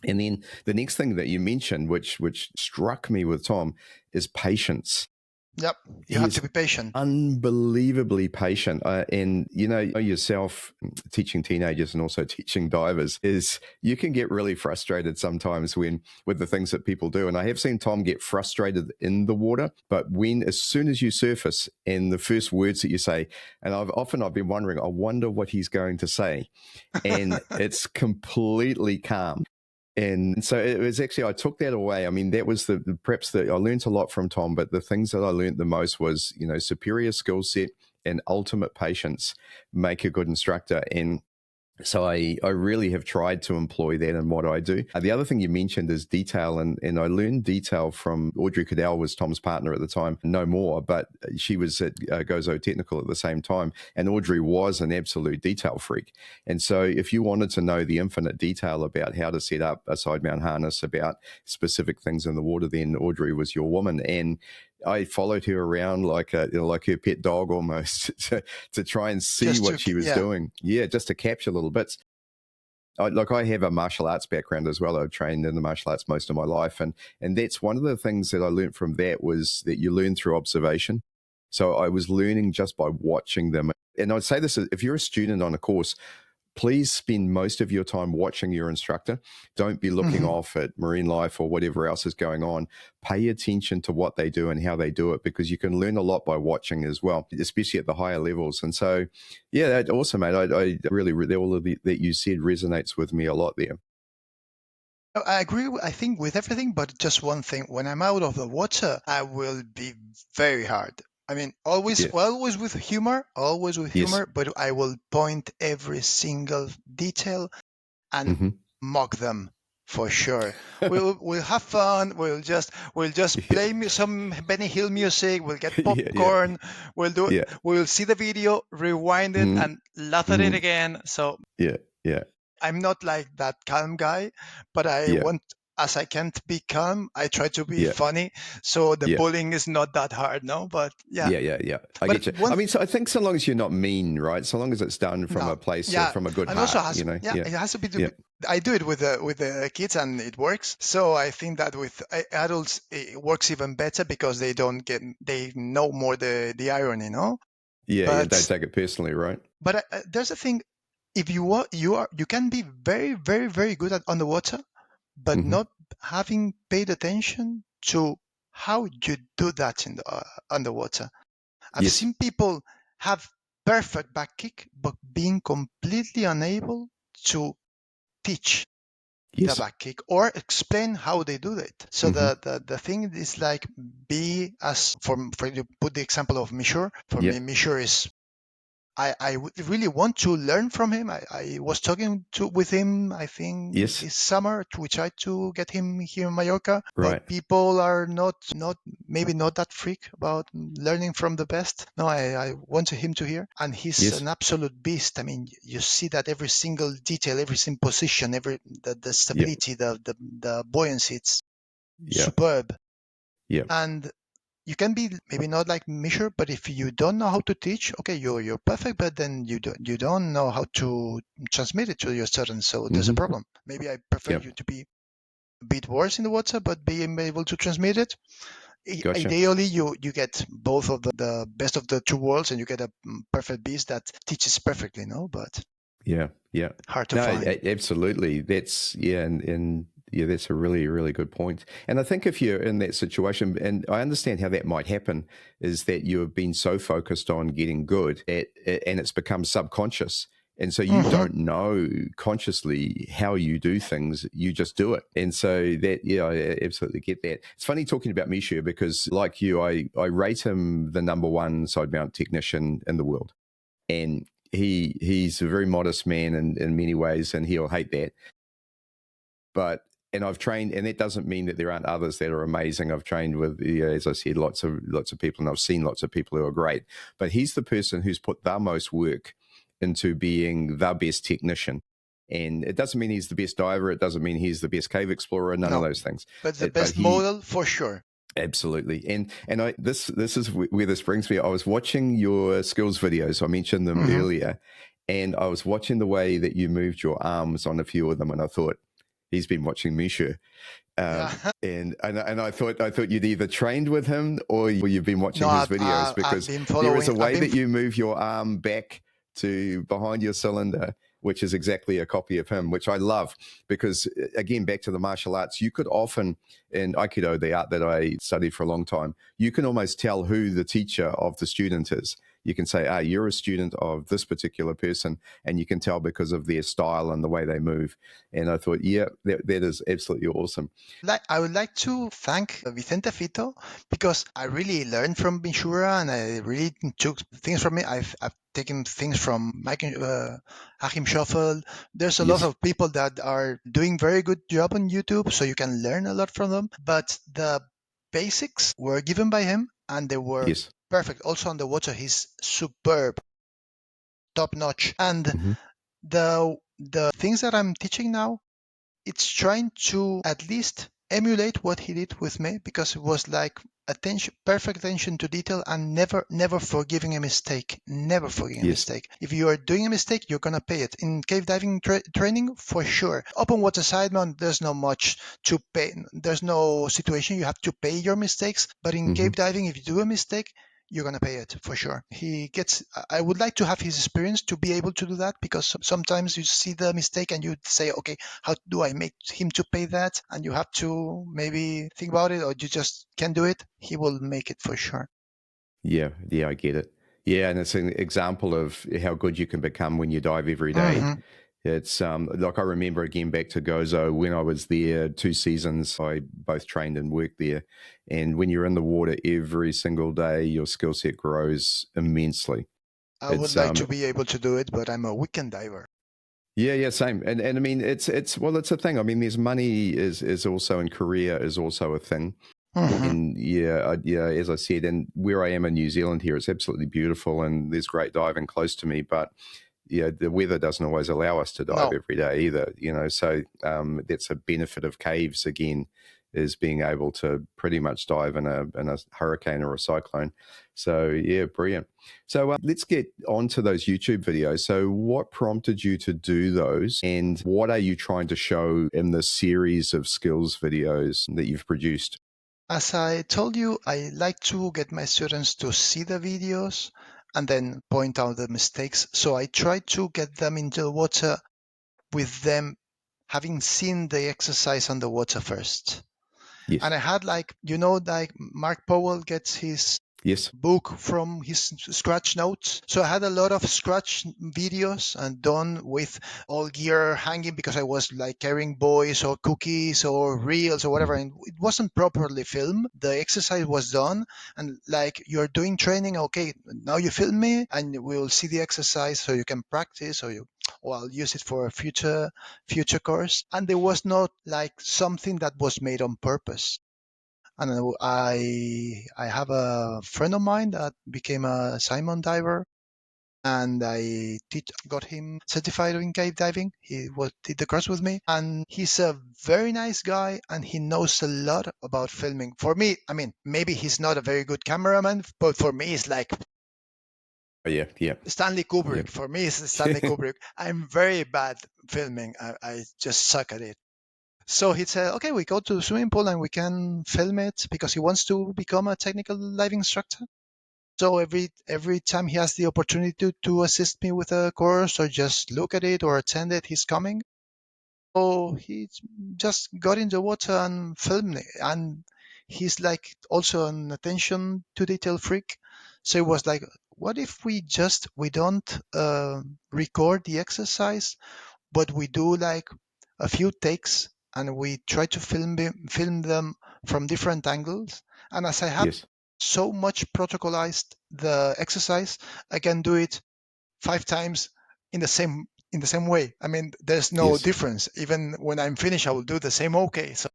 And then the next thing that you mentioned, which struck me with Tom, is patience. Yep, you have to be patient. Unbelievably patient. And you know yourself, teaching teenagers and also teaching divers, is you can get really frustrated sometimes with the things that people do. And I have seen Tom get frustrated in the water, but as soon as you surface and the first words that you say, and I've been wondering, I wonder what he's going to say. And it's completely calm. And so it was actually, I took that away. I mean, that was perhaps I learned a lot from Tom, but the things that I learned the most was, you know, superior skill set and ultimate patience make a good instructor. And so I really have tried to employ that in what I do. The other thing you mentioned is detail, and I learned detail from Audrey Cadell, was Tom's partner at the time, no more, but she was at Gozo Technical at the same time, and Audrey was an absolute detail freak. And so if you wanted to know the infinite detail about how to set up a side mount harness, about specific things in the water, then Audrey was your woman. And I followed her around like her pet dog almost to try and see what she was doing. Yeah, just to capture little bits. I have a martial arts background as well. I've trained in the martial arts most of my life. And that's one of the things that I learned from that, was that you learn through observation. So I was learning just by watching them. And I'd say this, if you're a student on a course, please spend most of your time watching your instructor. Don't be looking off at Marine Life or whatever else is going on. Pay attention to what they do and how they do it, because you can learn a lot by watching as well, especially at the higher levels. And so, yeah, that's awesome, mate. I really, all of that you said resonates with me a lot there. I agree, I think, with everything, but just one thing. When I'm out of the water, I will be very hard. I mean, always with humor, but I will point every single detail and mock them for sure. We'll have fun. We'll just play some Benny Hill music. We'll get popcorn. We'll see the video, rewind it, and laugh at it again. So I'm not like that calm guy, but I want, as I can't be calm, I try to be funny. So the bullying is not that hard, no? But yeah. I get you. I mean, so I think so long as you're not mean, right? So long as it's done from a place, from a good heart, also it has to be. I do it with the kids, and it works. So I think that with adults, it works even better, because they know more the irony, no? But, don't take it personally, right? But there's a thing. If you can be very, very, very good at underwater, but not having paid attention to how you do that in the underwater. I've seen people have perfect back kick, but being completely unable to teach the back kick or explain how they do it. So the thing is, like, be as for you put the example of Mishur. For me, Mishur is I really want to learn from him. I was talking with him, I think Yes. this summer. We tried to get him here in Mallorca, but Right. people are maybe not that freak about learning from the best. No, I wanted him to hear, and he's Yes. an absolute beast. I mean, you see that every single detail, every single position, the Yeah. stability, the buoyancy, it's Yeah. superb. Yeah. And you can be maybe not like Misha, but if you don't know how to teach, okay, you're perfect, but then you don't know how to transmit it to your students, so there's a Mm-hmm. problem. Maybe I prefer Yeah. you to be a bit worse in the water, but being able to transmit it. Gotcha. Ideally, you get both of the best of the two worlds, and you get a perfect beast that teaches perfectly, no? But Yeah. Yeah. hard to No, find. absolutely. That's and yeah, that's a really, really good point. And I think if you're in that situation, and I understand how that might happen, is that you have been so focused on getting good at, and it's become subconscious. And so you Hmm. don't know consciously how you do things, you just do it. And so that, yeah, I absolutely get that. It's funny talking about Misha because, like you, I rate him the number one side mount technician in the world. And he's a very modest man in many ways, and he'll hate that. But and I've trained, and that doesn't mean that there aren't others that are amazing. I've trained with, as I said, lots of people, and I've seen lots of people who are great. But he's the person who's put the most work into being the best technician. And it doesn't mean he's the best diver. It doesn't mean he's the best cave explorer. None of No, those things. but the But best he model for sure. absolutely. And I this is where this brings me. I was watching your skills videos. I mentioned them Hmm. earlier, and I was watching the way that you moved your arms on a few of them, and I thought he's been watching Misha. Yeah. And I thought you'd either trained with him or you've been No, watching his videos, I've because been there is following. a way that you move your arm back to behind your cylinder, which is exactly a copy of him, which I love because, again, back to the martial arts, you could often, in Aikido, the art that I studied for a long time, you can almost tell who the teacher of the student is. You can say, you're a student of this particular person, and you can tell because of their style and the way they move. And I thought, yeah, that is absolutely awesome. I would like to thank Vicente Fito because I really learned from Bishura and I really took things from it. I've taken things from Mike Achim Schoffel. There's a lot Yes, of people that are doing very good job on YouTube, so you can learn a lot from them. But the basics were given by him and they were yes. perfect. Also on the water, he's superb, top notch. And Mm-hmm. the things that I'm teaching now, it's trying to at least emulate what he did with me because it was like perfect attention to detail and never forgiving a mistake. Never forgiving a Yes. mistake. If you are doing a mistake, you're gonna pay it. In cave diving training, for sure. Open water side mount, there's no much to pay. There's no situation you have to pay your mistakes. But in Mm-hmm. cave diving, if you do a mistake, you're gonna pay it for sure. I would like to have his experience to be able to do that because sometimes you see the mistake and you say, okay, how do I make him to pay that? And you have to maybe think about it, or you just can't do it. He will make it for sure. Yeah, yeah, I get it. Yeah, and it's an example of how good you can become when you dive every day. Hmm. It's like I remember again back to Gozo when I was there 2 seasons. I both trained and worked there, and when you're in the water every single day, your skill set grows immensely. I would It's like to be able to do it, but I'm a weekend diver. Yeah, yeah, same. And I mean, it's well, it's a thing. I mean, there's money is also in Korea is also a thing. Hmm. And yeah, yeah, as I said, and where I am in New Zealand here, it's absolutely beautiful, and there's great diving close to me. But yeah, the weather doesn't always allow us to dive No, every day either. So that's a benefit of caves again, is being able to pretty much dive in a hurricane or a cyclone. So yeah, brilliant. So let's get on to those YouTube videos. So what prompted you to do those, and what are you trying to show in the series of skills videos that you've produced? as I told you, I like to get my students to see the videos and then point out the mistakes. So I try to get them into the water with them having seen the exercise on the water first. Yes. And I had like Mark Powell gets his Yes. book from his scratch notes. So I had a lot of scratch videos and done with all gear hanging because I was like carrying boys or cookies or reels or whatever, and it wasn't properly filmed. The exercise was done, and like you're doing training, okay, now you film me and we'll see the exercise so you can practice or you or I'll use it for a future course. And there was not like something that was made on purpose. And I have a friend of mine that became a Simon diver, and got him certified in cave diving. He did the course with me, and he's a very nice guy, and he knows a lot about filming. For me, I mean, maybe he's not a very good cameraman, but for me, it's like Oh, yeah. Yeah. Stanley Yeah. Kubrick. For me, it's Stanley Kubrick. I'm very bad filming. I just suck at it. So he said, okay, we go to the swimming pool and we can film it because he wants to become a technical diving instructor. So every time he has the opportunity to assist me with a course or just look at it or attend it, he's coming. So he just got in the water and filmed it. And he's like also an attention to detail freak. So it was like, what if we don't record the exercise, but we do like a few takes and we try to film them from different angles. And as I have Yes. so much protocolized the exercise, I can do it 5 times in the same way. I mean, there's no Yes. difference. Even when I'm finished, I will do the same. Okay, so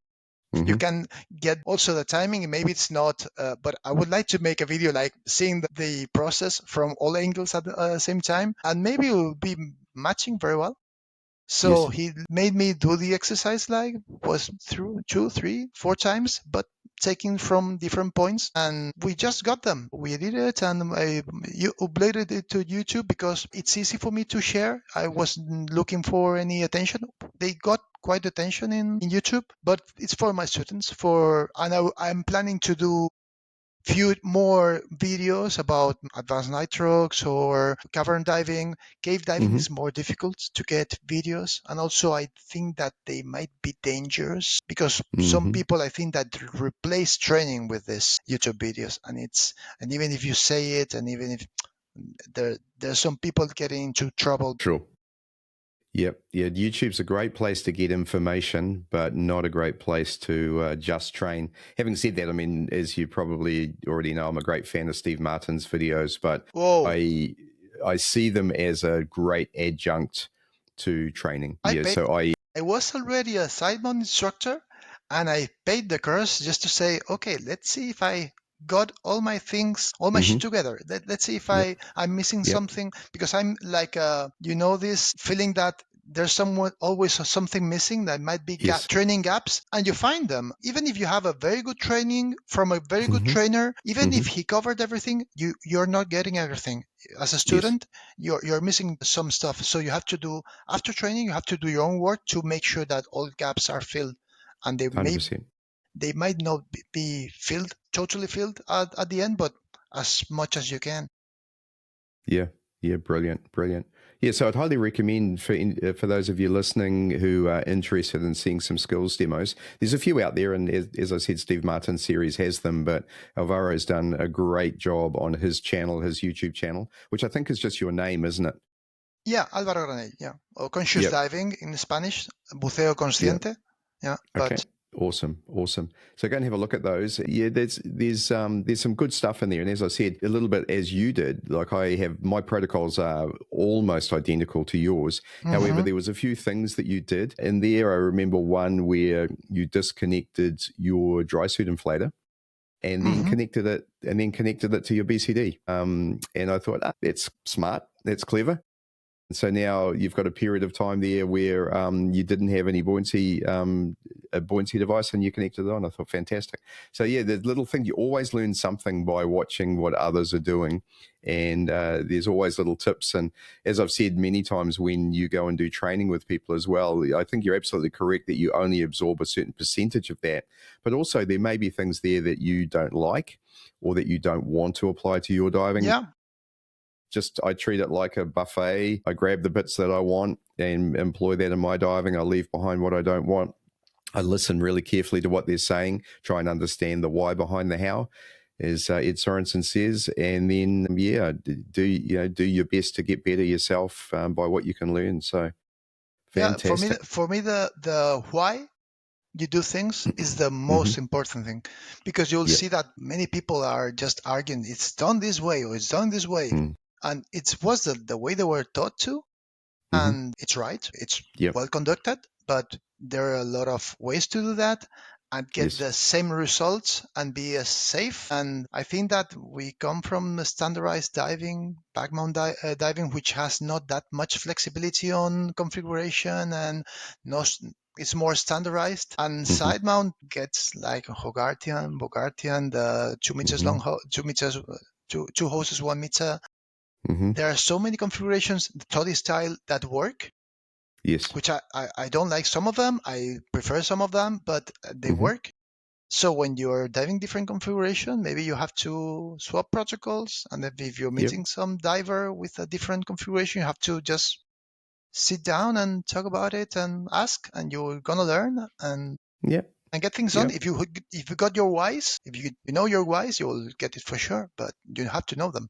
you Mm-hmm. can get also the timing. Maybe it's not, but I would like to make a video like seeing the process from all angles at the same time, and maybe it will be matching very well. So Yes. he made me do the exercise like was through 2, 3, 4 times, but taking from different points, and we just got them. We did it, and I uploaded it to YouTube because it's easy for me to share. I wasn't looking for any attention. They got quite attention in YouTube, but it's for my students. I'm planning to do few more videos about advanced nitrox or cavern diving. Cave diving Mm-hmm. is more difficult to get videos, and also I think that they might be dangerous because some Mm-hmm. people I think that replace training with this YouTube videos, and even if you say it, and even if there's some people getting into trouble. Sure. Yep. Yeah. YouTube's a great place to get information, but not a great place to just train. Having said that, I mean, as you probably already know, I'm a great fan of Steve Martin's videos, but Whoa! I see them as a great adjunct to training. I Yeah. paid. So I was already a Sidemount instructor, and I paid the course just to say, okay, let's see if I got all my things, all my shit mm-hmm. together. Let's see if Yep. I'm missing Yep. something, because I'm like, this feeling that there's somewhat always something missing that might be Yes. training gaps, and you find them. Even if you have a very good training from a very good Mm-hmm. trainer, even Mm-hmm. if he covered everything, you're not getting everything. As a Yes. student, you're missing some stuff. So you have to do after training, you have to do your own work to make sure that all gaps are filled, and 100%. they might not be filled totally filled at the end, but as much as you can. Yeah, yeah, brilliant, brilliant. Yeah, so I'd highly recommend for those of you listening who are interested in seeing some skills demos. There's a few out there, and as I said, Steve Martin's series has them, but Alvaro has done a great job on his channel, his YouTube channel, which I think is just your name, isn't it? Yeah, Álvaro Granell, yeah, or conscious Yep. diving in Spanish, buceo Yep. consciente. Yeah, Okay. but Awesome, awesome. So go and have a look at those. Yeah, there's some good stuff in there, and as I said, a little bit as you did. Like I have my protocols are almost identical to yours. However, there was a few things that you did in there. I remember one where you disconnected your dry suit inflator and then connected it to your BCD. And I thought that's smart, that's clever. So now you've got a period of time there where you didn't have any buoyancy, a buoyancy device, and you connected it on. I thought fantastic. So yeah, the little thing, you always learn something by watching what others are doing, and there's always little tips. And as I've said many times, when you go and do training with people as well, I think you're absolutely correct that you only absorb a certain percentage of that, but also there may be things there that you don't like or that you don't want to apply to your diving. yeah, I treat it like a buffet. I grab the bits that I want and employ that in my diving. I leave behind what I don't want. I listen really carefully to what they're saying, try and understand the why behind the how. as Ed Sorensen says, and then do your best to get better yourself by what you can learn. So fantastic. For me, the why you do things is the most important thing, because you'll see that many people are just arguing it's done this way or it's done this way, and it was the way they were taught to, and it's right, it's well conducted, but there are a lot of ways to do that and get the same results and be as safe. And I think that we come from standardized diving, backmount diving, which has not that much flexibility on configuration, and it's more standardized. And Sidemount gets like Hogartian, the 2 meters long, 2 meters, two hoses, 1 meter. There are so many configurations, the toddy style, that work. Yes. Which I don't like some of them. I prefer some of them, but they work. So when you're diving different configuration, maybe you have to swap protocols. And if you're meeting some diver with a different configuration, you have to just sit down and talk about it and ask, and you're gonna learn and get things done. If you got your whys, if you know your whys, you'll get it for sure. But you have to know them.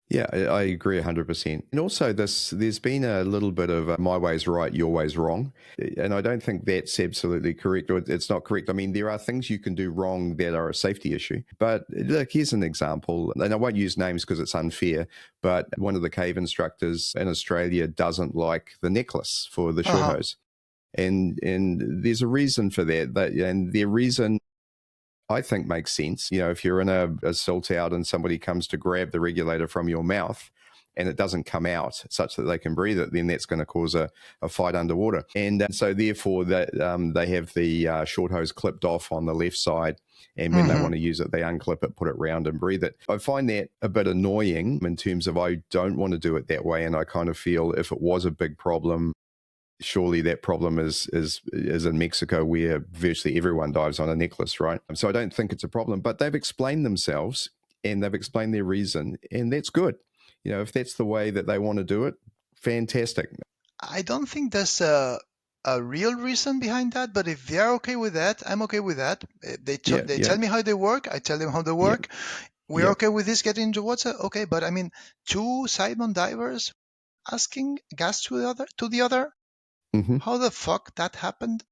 Yeah, I agree 100%. And also there's been a little bit of my way's right, your way's wrong. And I don't think that's absolutely correct, or it's not correct. I mean, there are things you can do wrong that are a safety issue. But look, here's an example, and I won't use names because it's unfair, but one of the cave instructors in Australia doesn't like the necklace for the short hose. And there's a reason for that. And their reason, I think, makes sense. You know, if you're in a silt out and somebody comes to grab the regulator from your mouth and it doesn't come out such that they can breathe it, then that's going to cause a fight underwater. And so therefore they have the short hose clipped off on the left side. And when they want to use it, they unclip it, put it round and breathe it. I find that a bit annoying in terms of I don't want to do it that way. And I kind of feel if it was a big problem, surely that problem is in Mexico, where virtually everyone dives on a necklace, right? So I don't think it's a problem, but they've explained themselves and they've explained their reason, and that's good. You know, if that's the way that they want to do it, fantastic. I don't think there's a real reason behind that, but if they're okay with that, I'm okay with that. They tell me how they work, I tell them how they work. We're okay with this getting into water, okay? But I mean, 2 Sidemount divers asking gas to the other. How the fuck that happened?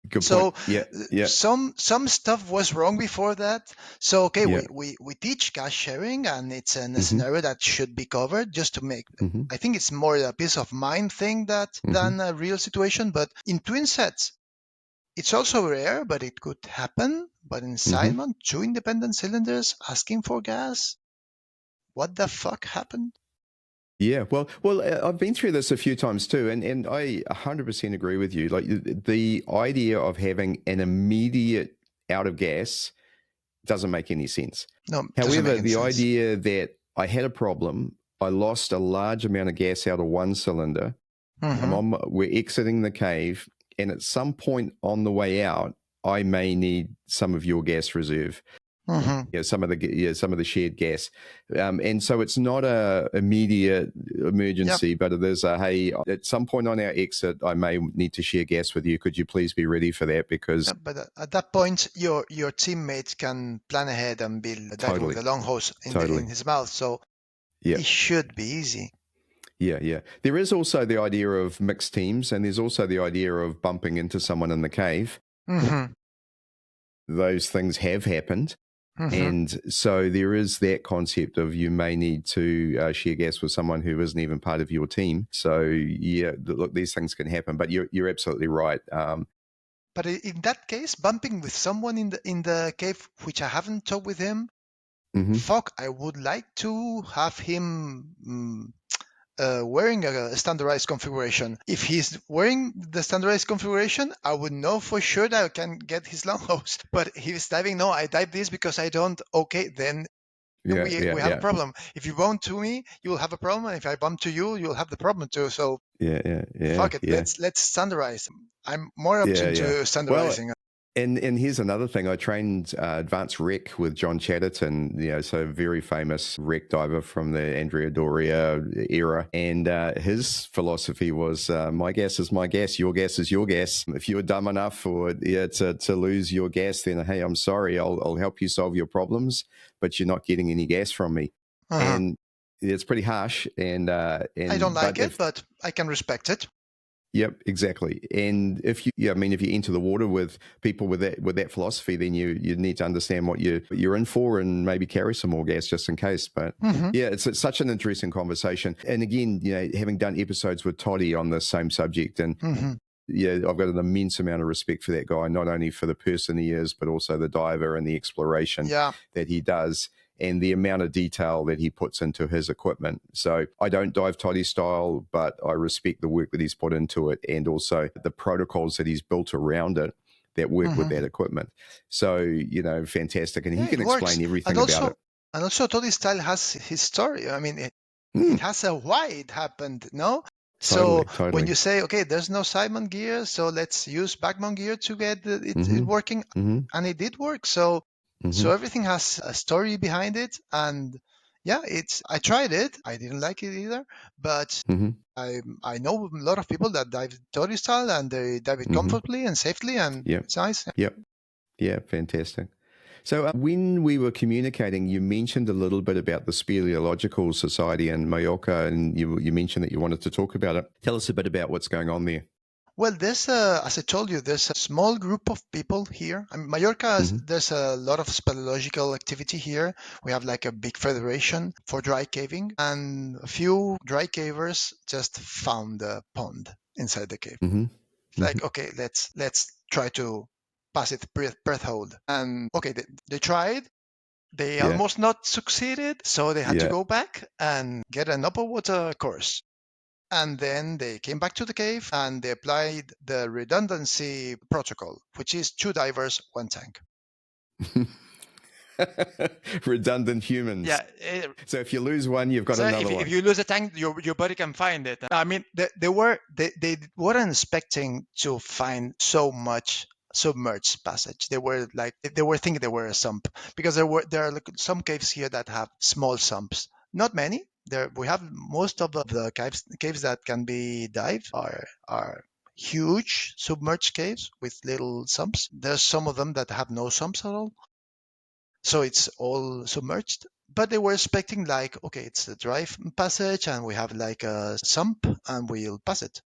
Good point. Some stuff was wrong before that. So okay, we teach gas sharing, and it's a scenario that should be covered just to make. I think it's more a peace of mind thing than a real situation. But in Twinsets, it's also rare, but it could happen. But in Sidemount, 2 independent cylinders asking for gas. What the fuck happened? Yeah, well, I've been through this a few times too, and I 100% agree with you. Like the idea of having an immediate out of gas doesn't make any sense. No. However, the idea that I had a problem, I lost a large amount of gas out of one cylinder. We're exiting the cave, and at some point on the way out, I may need some of your gas reserve. Some of the shared gas, and so it's not a immediate emergency, but it is hey, at some point on our exit, I may need to share gas with you. Could you please be ready for that? Because but at that point, your teammate can plan ahead and be diving with a long hose in his mouth, so it should be easy. Yeah. There is also the idea of mixed teams, and there's also the idea of bumping into someone in the cave. Those things have happened. And so there is that concept of you may need to share gas with someone who isn't even part of your team. So look, these things can happen, but you're absolutely right. But in that case, bumping with someone in the cave, which I haven't talked with him, fuck, I would like to have him wearing a standardized configuration. If he's wearing the standardized configuration, I would know for sure that I can get his long hose. But if he's diving, no, I dive this because I don't, okay, then we have a problem. If you bump to me, you will have a problem. And if I bump to you, you'll have the problem too. So fuck it, let's standardize. I'm more option to standardizing. And here's another thing. I trained advanced rec with John Chatterton, so very famous rec diver from the Andrea Doria era. And his philosophy was, my gas is my gas, your gas is your gas. If you were dumb enough to lose your gas, then, hey, I'm sorry, I'll help you solve your problems, but you're not getting any gas from me. Uh-huh. And it's pretty harsh. I don't like it, but I can respect it. Yep, exactly. And if you enter the water with people with that philosophy, then you need to understand what you're in for, and maybe carry some more gas just in case. But yeah, it's such an interesting conversation. And again, having done episodes with Toddy on the same subject, and yeah, I've got an immense amount of respect for that guy, not only for the person he is, but also the diver and the exploration that he does, and the amount of detail that he puts into his equipment. So I don't dive Toddy style, but I respect the work that he's put into it, and also the protocols that he's built around it that work with that equipment. So, fantastic. And he can explain everything about it. And also Toddy style has his story. I mean, it has a why it happened, no? Totally. When you say, okay, there's no Sidemount gear, so let's use Backmount gear to get it working, and it did work. So everything has a story behind it, and yeah, I tried it. I didn't like it either, but I know a lot of people that dive Toddy style, and they dive it comfortably and safely, and it's nice. Yep. Yeah, fantastic. So when we were communicating, you mentioned a little bit about the Speleological Society in Mallorca, and you mentioned that you wanted to talk about it. Tell us a bit about what's going on there. Well, as I told you, there's a small group of people here. I mean, Mallorca, there's a lot of speleological activity here. We have like a big federation for dry caving, and a few dry cavers just found a pond inside the cave. It's like, okay, let's try to pass it breath hold. And okay, they tried. They almost not succeeded, so they had to go back and get an upper water course. And then they came back to the cave and they applied the redundancy protocol, which is 2 divers, 1 tank. Redundant humans. Yeah. So if you lose one, you've got another one. If you lose a tank, your buddy can find it. I mean, they weren't expecting to find so much submerged passage. They were thinking they were a sump, because there are like some caves here that have small sumps. Not many. We have most of the caves that can be dived are huge submerged caves with little sumps. There's some of them that have no sumps at all. So it's all submerged. But they were expecting like, okay, it's a dry passage and we have like a sump and we'll pass it.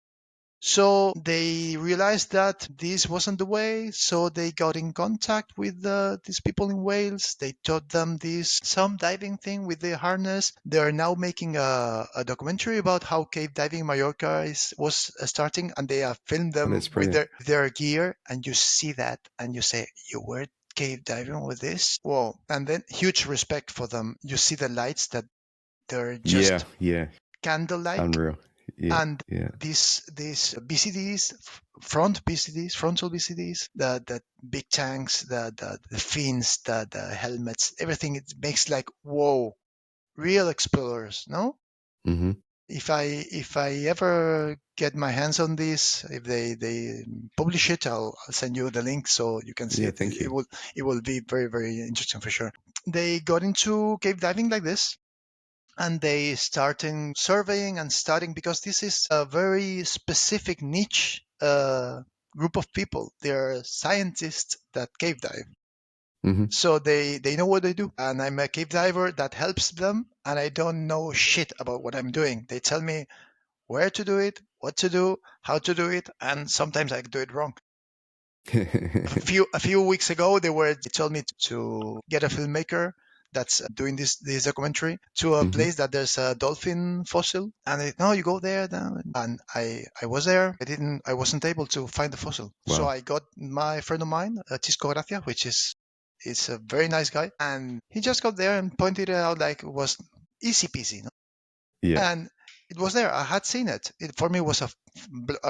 So they realized that this wasn't the way. So they got in contact with these people in Wales. They taught them this sump diving thing with the harness. They are now making a documentary about how cave diving in Mallorca was starting, and they have filmed them with their gear. And you see that and you say, you were cave diving with this? Whoa. And then huge respect for them. You see the lights that they're just candlelight. Unreal. Yeah, and these BCDs, frontal BCDs, the big tanks, the fins, the helmets, everything, it makes like, whoa, real explorers, no? If I ever get my hands on this, if they publish it, I'll send you the link so you can see it. Thank you. It will be very, very interesting for sure. They got into cave diving like this, and they started surveying and studying, because this is a very specific niche group of people. They're scientists that cave dive. So they know what they do. And I'm a cave diver that helps them, and I don't know shit about what I'm doing. They tell me where to do it, what to do, how to do it, and sometimes I do it wrong. A few weeks ago, they told me to get a filmmaker that's doing this documentary to a place that there's a dolphin fossil, and you go there, and I was there. I wasn't able to find the fossil. Wow. So I got my friend of mine, Tisco Gracia, which is a very nice guy, and he just got there and pointed it out like it was easy peasy. No? Yeah. And it was there. I had seen it. For me, it was a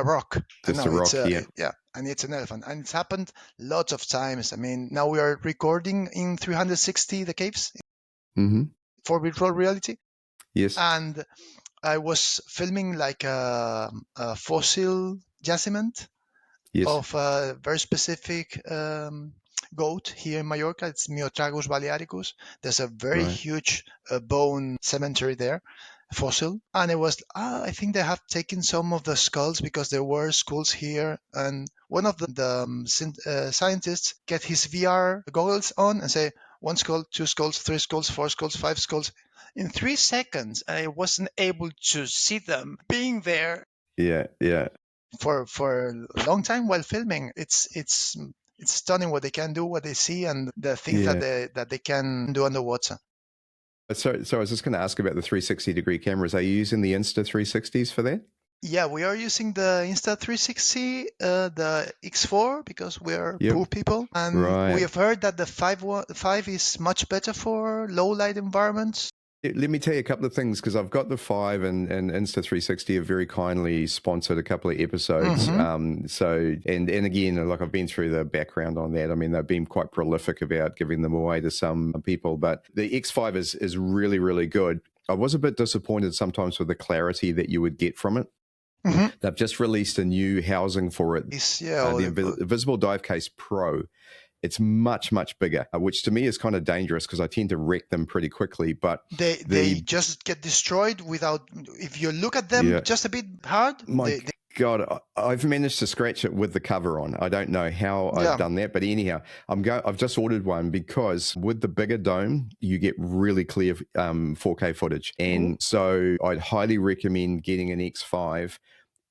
rock. Just a rock, and it's an elephant. And it's happened lots of times. I mean, now we are recording in 360 the caves for virtual reality. Yes. And I was filming like a fossil jaciment. Yes. of a very specific goat here in Mallorca. It's Myotragus balearicus. There's a very Right. huge bone cemetery there, fossil. And it was, I think they have taken some of the skulls because there were skulls here. And one of the scientists get his VR goggles on and say, 1 skull, 2 skulls, 3 skulls, 4 skulls, 5 skulls. In 3 seconds, I wasn't able to see them being there Yeah. Yeah. for a long time while filming. It's stunning what they can do, what they see, and the things Yeah. that they can do underwater. So I was just going to ask about the 360-degree cameras. Are you using the Insta 360s for that? Yeah, we are using the Insta360, the X4, because we are Yep. poor people, and Right. we have heard that the 5 is much better for low light environments. Let me tell you a couple of things, because I've got the 5 and Insta360 have very kindly sponsored a couple of episodes. So again, like I've been through the background on that. I mean, they've been quite prolific about giving them away to some people, but the X5 is really, really good. I was a bit disappointed sometimes with the clarity that you would get from it. They've just released a new housing for it, the Visible Dive Case Pro. It's much, much bigger, which to me is kind of dangerous because I tend to wreck them pretty quickly. But they just get destroyed without, if you look at them just a bit hard. God, I've managed to scratch it with the cover on. I don't know how I've done that, but anyhow, I've just ordered one because with the bigger dome, you get really clear 4K footage. And so I'd highly recommend getting an X5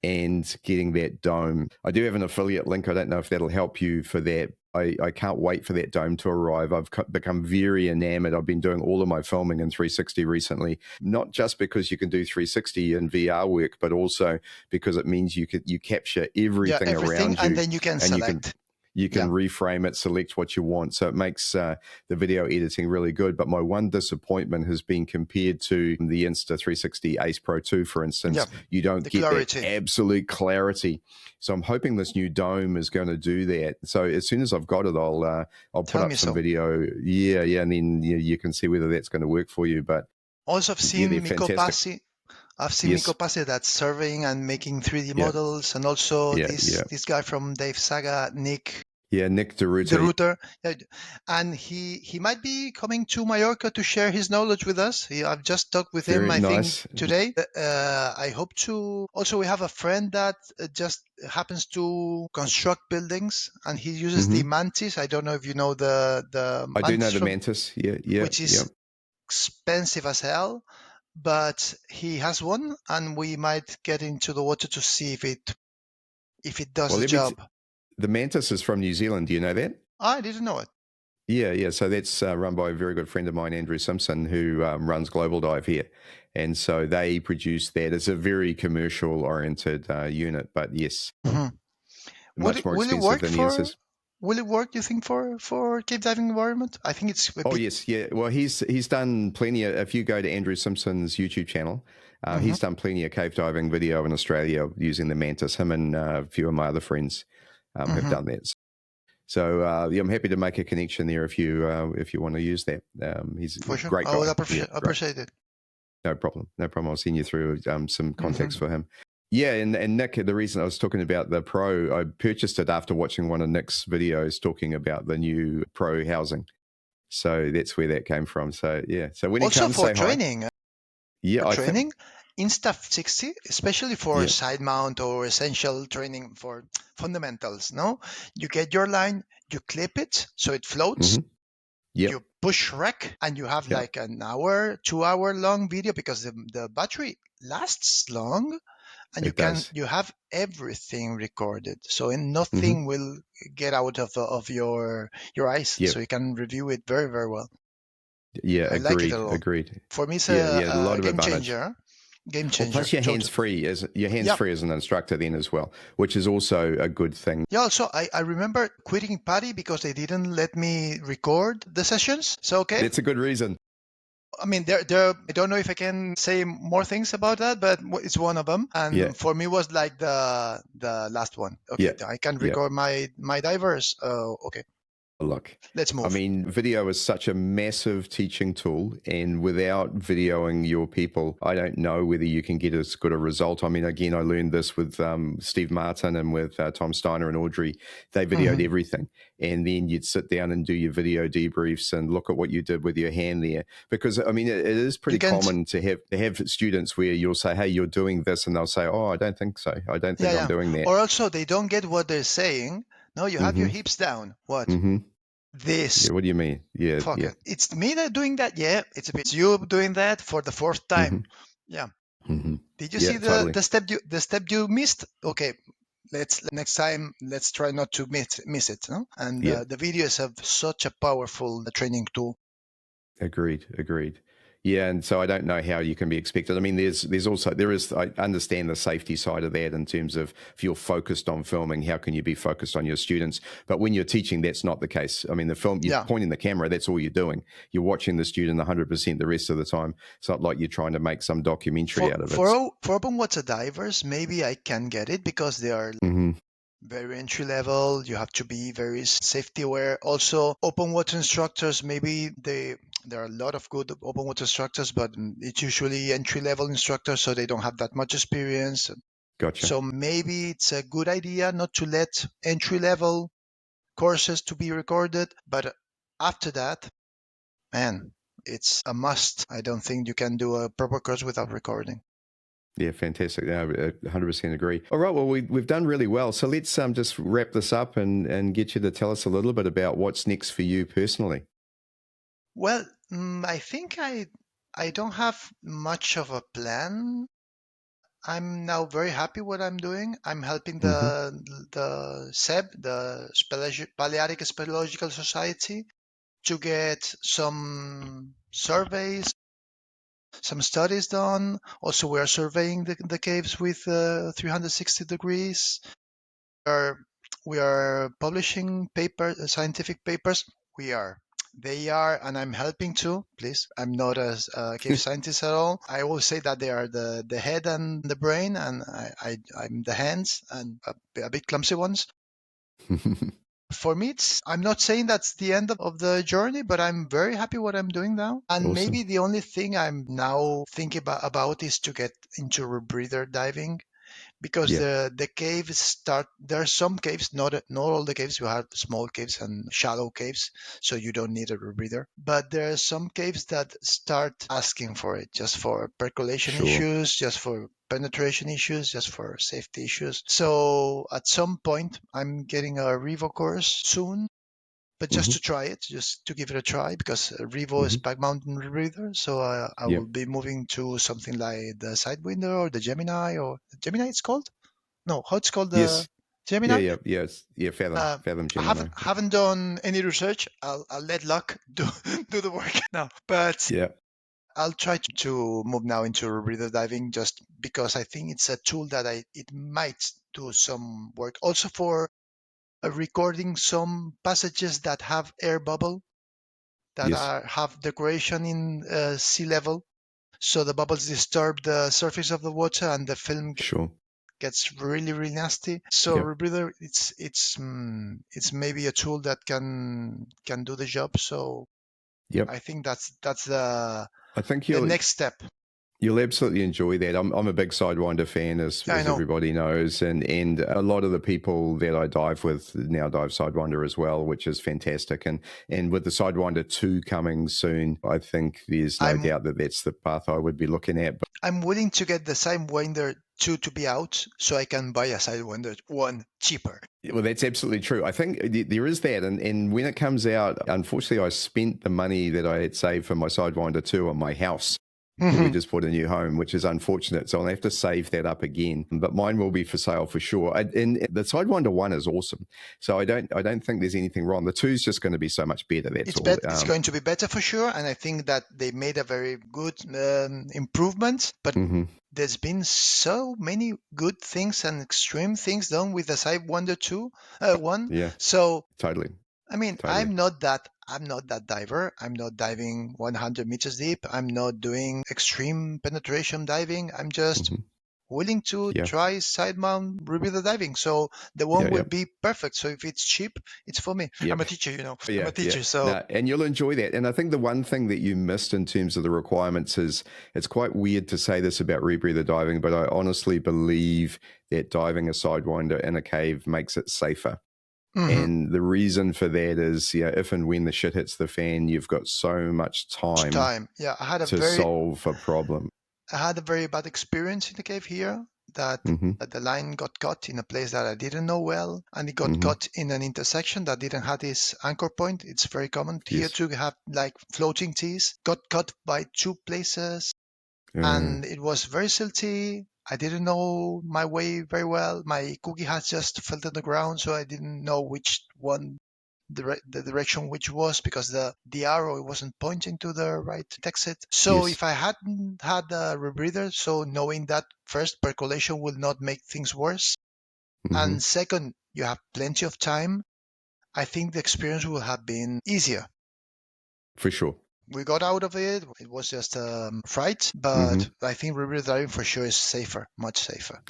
and getting that dome. I do have an affiliate link. I don't know if that'll help you for that. I can't wait for that dome to arrive. I've become very enamored. I've been doing all of my filming in 360 recently, not just because you can do 360 in VR work, but also because it means you capture everything around you, and then you can select. You can reframe it, select what you want. So it makes the video editing really good. But my one disappointment has been compared to the Insta360 Ace Pro 2, for instance. You don't get that absolute clarity. So I'm hoping this new dome is going to do that. So as soon as I've got it, I'll put up some video. Yeah, and then you can see whether that's going to work for you. But also, I've seen Miko Pasi. Miko Pasi that's surveying and making 3D models, and also this guy from Dave Saga, Nick. Yeah, Nick de Ruyter. And he might be coming to Mallorca to share his knowledge with us. I've just talked with him, I think, today. I hope to. Also, we have a friend that just happens to construct buildings, and he uses the Mantis. I don't know if you know the I do know the Mantis, which is expensive as hell. But he has one, and we might get into the water to see if it does the job. The Mantis is from New Zealand. Do you know that? I didn't know it. Yeah. So that's run by a very good friend of mine, Andrew Simpson, who runs Global Dive here. And so they produce that. It's a very commercial-oriented unit, but yes, much more expensive than the Instas. Will it work, you think, for cave diving environment? I think it's... yes, yeah. Well, he's done plenty of... If you go to Andrew Simpson's YouTube channel, he's done plenty of cave diving video in Australia using the Mantis. Him and a few of my other friends have done that. So I'm happy to make a connection there if you want to use that. He's a great guy. I would appreciate it. No problem. I'll send you through some contacts for him. Yeah, and Nick, the reason I was talking about the Pro, I purchased it after watching one of Nick's videos talking about the new Pro housing. So that's where that came from. So yeah. So when he comes, say training. Hi. Yeah, for training. Insta360, especially for side mount or essential training for fundamentals. No, you get your line, you clip it so it floats. You push rec, and you have like an hour, 2 hour long video because the battery lasts long, and you have everything recorded, so nothing will get out of your eyes. So you can review it very, very well. Yeah, I like it a lot. Agreed. For me, it's a lot of game advantage. changer. Game changer. Well, plus your hands free as an instructor then as well, which is also a good thing. Yeah. Also, I remember quitting PADI because they didn't let me record the sessions. So that's a good reason. I mean, there. I don't know if I can say more things about that, but it's one of them. And for me, was like the last one. Okay, I can record my divers. Okay. Look, Let's I move. mean, video is such a massive teaching tool, and without videoing your people, I don't know whether you can get as good a result. I mean, again, I learned this with Steve Martin and with Tom Steiner and Audrey. They videoed everything, and then you'd sit down and do your video debriefs and look at what you did with your hand there. Because I mean, it is You pretty can't. common to have students where you'll say, "Hey, you're doing this," and they'll say, "Oh, I don't think so. I don't Yeah, think I'm yeah. doing that." Or also they don't get what they're saying. No, you have your Mm-hmm. hips down. What? Mm-hmm. This. Yeah. What do you mean? Yeah. Fuck Yeah. it. It's me that doing that. Yeah, it's you doing that for the fourth time. Mm-hmm. Yeah. Mm-hmm. Did you Yeah. see Totally. the step you missed? Okay, let's next time let's try not to miss it. No? And Yeah. the videos have such a powerful training tool. Agreed. Yeah, and so I don't know how you can be expected. I mean, I understand the safety side of that in terms of if you're focused on filming, how can you be focused on your students? But when you're teaching, that's not the case. I mean, you're Yeah. pointing the camera, that's all you're doing. You're watching the student 100% the rest of the time. It's not like you're trying to make some documentary out of it. For open water divers, maybe I can get it because they are Mm-hmm. very entry level. You have to be very safety aware. Also, open water instructors, maybe there are a lot of good open water instructors, but it's usually entry level instructors, so they don't have that much experience. Gotcha. So maybe it's a good idea not to let entry level courses to be recorded, but after that, man, it's a must. I don't think you can do a proper course without recording. Yeah, fantastic. Yeah, I 100% agree. All right, well, we've done really well. So let's just wrap this up and get you to tell us a little bit about what's next for you personally. Well, I think I don't have much of a plan. I'm now very happy what I'm doing. I'm helping Mm-hmm. the SEB, the Balearic Speleological Society, to get some surveys, some studies done. Also, we are surveying the caves with 360 degrees. Are we are publishing scientific papers. We are. They are, and I'm helping too. Please, I'm not a cave scientist at all. I always say that they are the head and the brain, and I'm the hands and a bit clumsy ones. For me, I'm not saying that's the end of the journey, but I'm very happy what I'm doing now. And Awesome. maybe the only thing I'm now thinking about is to get into rebreather diving, because Yeah, the caves start. There are some caves, not all the caves. You have small caves and shallow caves, so you don't need a rebreather. But there are some caves that start asking for it, just for percolation sure. issues, just for penetration issues, just for safety issues. So at some point, I'm getting a Revo course soon, but just Mm-hmm. to try it, just to give it a try, because Revo is Mm-hmm. Backmount and Rebreather. So I Yeah. will be moving to something like the Sidewinder or the Gemini, or Gemini it's called. No, how it's called, the Yes. Yeah, Gemini. yeah, yeah. Yeah, Fathom I Gemini. haven't done any research. I'll let luck do do the work now. But Yeah, I'll try to move now into rebreather diving, just because I think it's a tool that it might do some work also for recording some passages that have air bubble, that yes, have decoration in sea level. So the bubbles disturb the surface of the water and the film sure. gets really nasty. So Yep, Rebreather, it's maybe a tool that can do the job. So yep. I think that's the I think next step. you'll absolutely enjoy that. I'm a big Sidewinder fan, Yeah, I as know. everybody knows, and a lot of the people that I dive with now dive Sidewinder as well, which is fantastic. And with the Sidewinder 2 coming soon, I think there's no I'm doubt that that's the path I would be looking at. I'm willing to get the Sidewinder 2 to be out so I can buy a Sidewinder 1 cheaper. Well, that's absolutely true. I think there is that. And when it comes out, unfortunately, I spent the money that I had saved for my Sidewinder 2 on my house. We just bought a new home, which is unfortunate. So I'll have to save that up again. But mine will be for sale for sure. And the Sidewinder 1 is awesome. So I don't think there's anything wrong. The 2 is just going to be so much better. That's all. It's going to be better for sure, and I think that they made a very good improvement. But Mm-hmm. there's been so many good things and extreme things done with the Sidewinder 2 1. Yeah, So totally. I mean, Totally. I'm not that diver. I'm not diving 100 meters deep. I'm not doing extreme penetration diving. I'm just Mm-hmm. willing to try Sidemount Rebreather diving. So the one will be perfect. So if it's cheap, it's for me. I'm a teacher, I'm a teacher. So no, and you'll enjoy that. And I think the one thing that you missed in terms of the requirements is, it's quite weird to say this about rebreather diving, but I honestly believe that diving a Sidewinder in a cave makes it safer. And the reason for that is, if and when the shit hits the fan, you've got so much time. Yeah, I had to solve a problem. I had a very bad experience in the cave here, that the line got caught in a place that I didn't know well, and it got caught in an intersection that didn't have this anchor point. It's very common here to have like floating tees. Got caught by 2 places, and it was very silty. I didn't know my way very well. My cookie had just fell to the ground, so I didn't know which one the direction which was, because the arrow wasn't pointing to the right exit. So if I hadn't had a rebreather, so knowing that first, percolation will not make things worse, and second, you have plenty of time, I think the experience will have been easier. For sure. We got out of it. It was just a fright, but I think rebreather diving for sure is safer, much safer.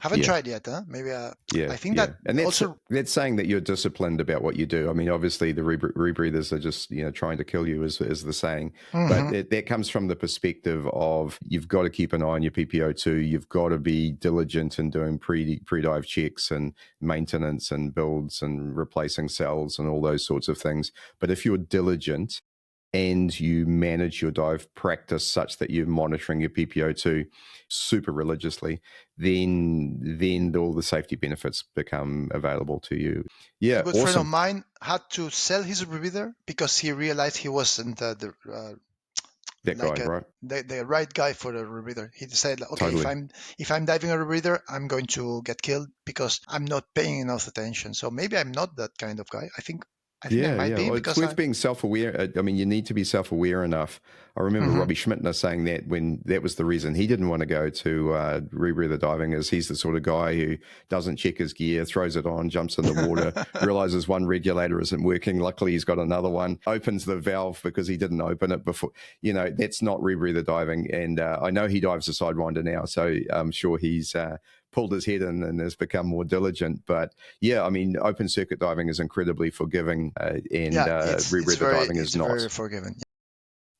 Haven't tried yet, huh? Maybe. I think that, and that's also that's saying that you're disciplined about what you do. I mean, obviously the rebreathers are just trying to kill you, is the saying. But that comes from the perspective of, you've got to keep an eye on your PPO2. You've got to be diligent in doing pre-dive checks and maintenance and builds and replacing cells and all those sorts of things. But if you're diligent and you manage your dive practice such that you're monitoring your PPO2 super religiously, then all the safety benefits become available to you. Yeah, a good friend of mine had to sell his rebreather because he realized he wasn't the right guy for the rebreather. He said, okay, if I'm diving a rebreather, I'm going to get killed because I'm not paying enough attention. So maybe I'm not that kind of guy. I think I might be. Well, it's worth being self-aware. I mean, you need to be self-aware enough. I remember Robbie Schmittner saying that, when that was the reason he didn't want to go to rebreather diving, is he's the sort of guy who doesn't check his gear, throws it on, jumps in the water, realizes one regulator isn't working. Luckily, he's got another one, opens the valve because he didn't open it before. That's not rebreather diving. And I know he dives a Sidewinder now, so I'm sure he's pulled his head in and has become more diligent. But I mean, open circuit diving is incredibly forgiving, and rebreather diving is not. Very forgiving.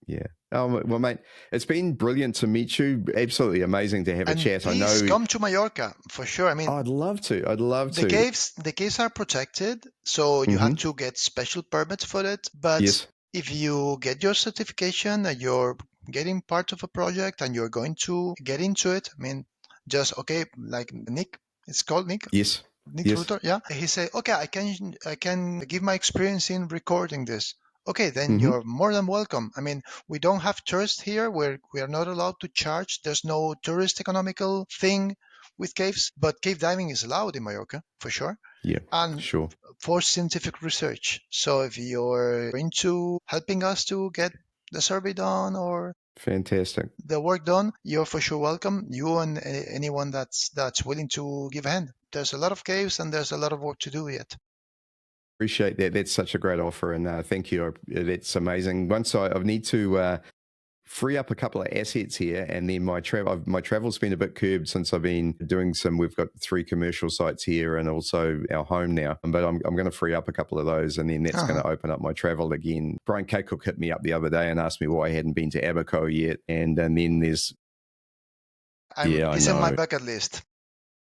Yeah. Oh, well, mate, it's been brilliant to meet you. Absolutely amazing to have a chat. Please, I know. Come to Mallorca for sure. I mean, I'd love to. The caves are protected, so you have to get special permits for it. But if you get your certification and you're getting part of a project and you're going to get into it, I mean, just like Nick. It's called Nick. Nick Rutter. Yeah. He said, okay, I can give my experience in recording this. Okay, then you're more than welcome. I mean, we don't have tourists here. We are not allowed to charge. There's no tourist economical thing with caves, but cave diving is allowed in Mallorca for sure. Yeah, and sure. For scientific research. So if you're into helping us to get the survey done or fantastic the work done, you're for sure welcome. You and anyone that's willing to give a hand. There's a lot of caves and there's a lot of work to do yet. Appreciate that. That's such a great offer, and thank you. That's amazing. Once I need to free up a couple of assets here, and then my travel's been a bit curbed since I've been doing some. We've got 3 commercial sites here, and also our home now. But I'm going to free up a couple of those, and then that's going to open up my travel again. Brian Kaycook hit me up the other day and asked me why I hadn't been to Abaco yet, and then there's it's on my bucket list.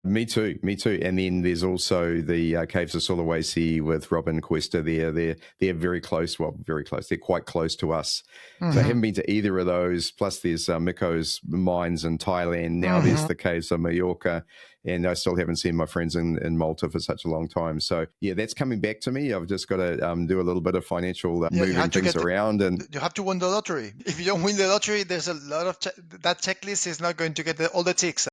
Me too. And then there's also the Caves of Sulawesi with Robin Cuesta there. They're very close. Well, very close. They're quite close to us. So I haven't been to either of those. Plus there's Miko's mines in Thailand. Now there's the Caves of Mallorca. And I still haven't seen my friends in Malta for such a long time. So that's coming back to me. I've just got to do a little bit of financial moving things around. And you have to win the lottery. If you don't win the lottery, there's a lot of that checklist is not going to get all the ticks.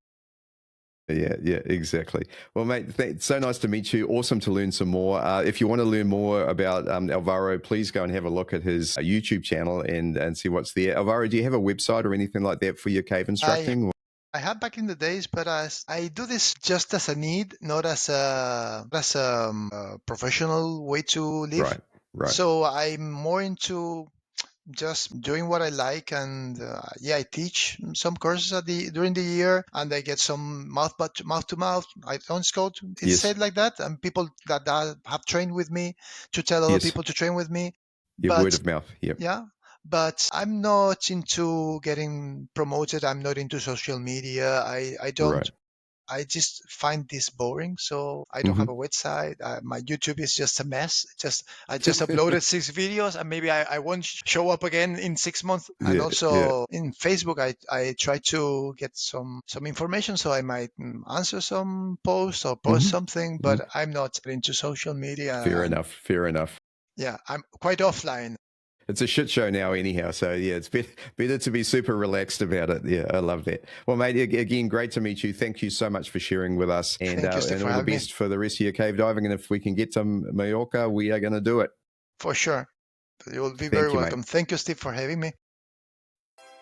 Yeah, exactly. Well, mate, it's so nice to meet you. Awesome to learn some more. If you want to learn more about Alvaro, please go and have a look at his YouTube channel and see what's there. Alvaro, do you have a website or anything like that for your cave instructing? I had back in the days, but I do this just as a need, not as a professional way to live. Right. So I'm more into just doing what I like, and yeah, I teach some courses during the year, and I get some mouth to mouth. I don't scout. It's Yes. said like that, and people that have trained with me to tell other Yes. people to train with me. Yeah, word But of mouth. Yep. yeah, but I'm not into getting promoted. I'm not into social media. I don't. Right. I just find this boring, so I don't Hmm. have a website. My YouTube is just a mess. I just uploaded 6 videos, and maybe I won't show up again in 6 months. And Yeah. Yeah. also in Facebook, I try to get some information, so I might answer some posts or post Hmm. something. Hmm. But I'm not into social media, Fair and enough. Fair enough. yeah, I'm quite offline. It's a shit show now, anyhow. So yeah, it's better to be super relaxed about it. Yeah, I love that. Well, mate, again, great to meet you. Thank you so much for sharing with us, Thank you, Steve, and for all the having me. best for the rest of your cave diving. And if we can get to Mallorca, we are going to do it. For sure. You will be very Thank you, mate. welcome. Thank you, Steve, for having me.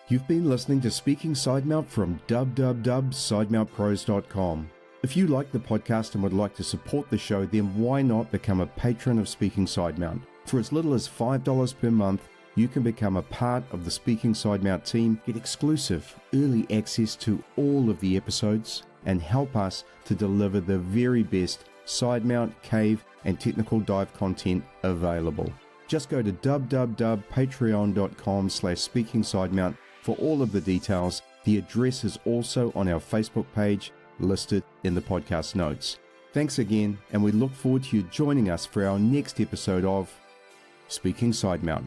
You've been listening to Speaking Sidemount from www.sidemountpros.com. If you like the podcast and would like to support the show, then why not become a patron of Speaking Sidemount? For as little as $5 per month, you can become a part of the Speaking Sidemount team, get exclusive early access to all of the episodes, and help us to deliver the very best sidemount, cave, and technical dive content available. Just go to www.patreon.com/speakingsidemount for all of the details. The address is also on our Facebook page, listed in the podcast notes. Thanks again, and we look forward to you joining us for our next episode of Speaking Sidemount.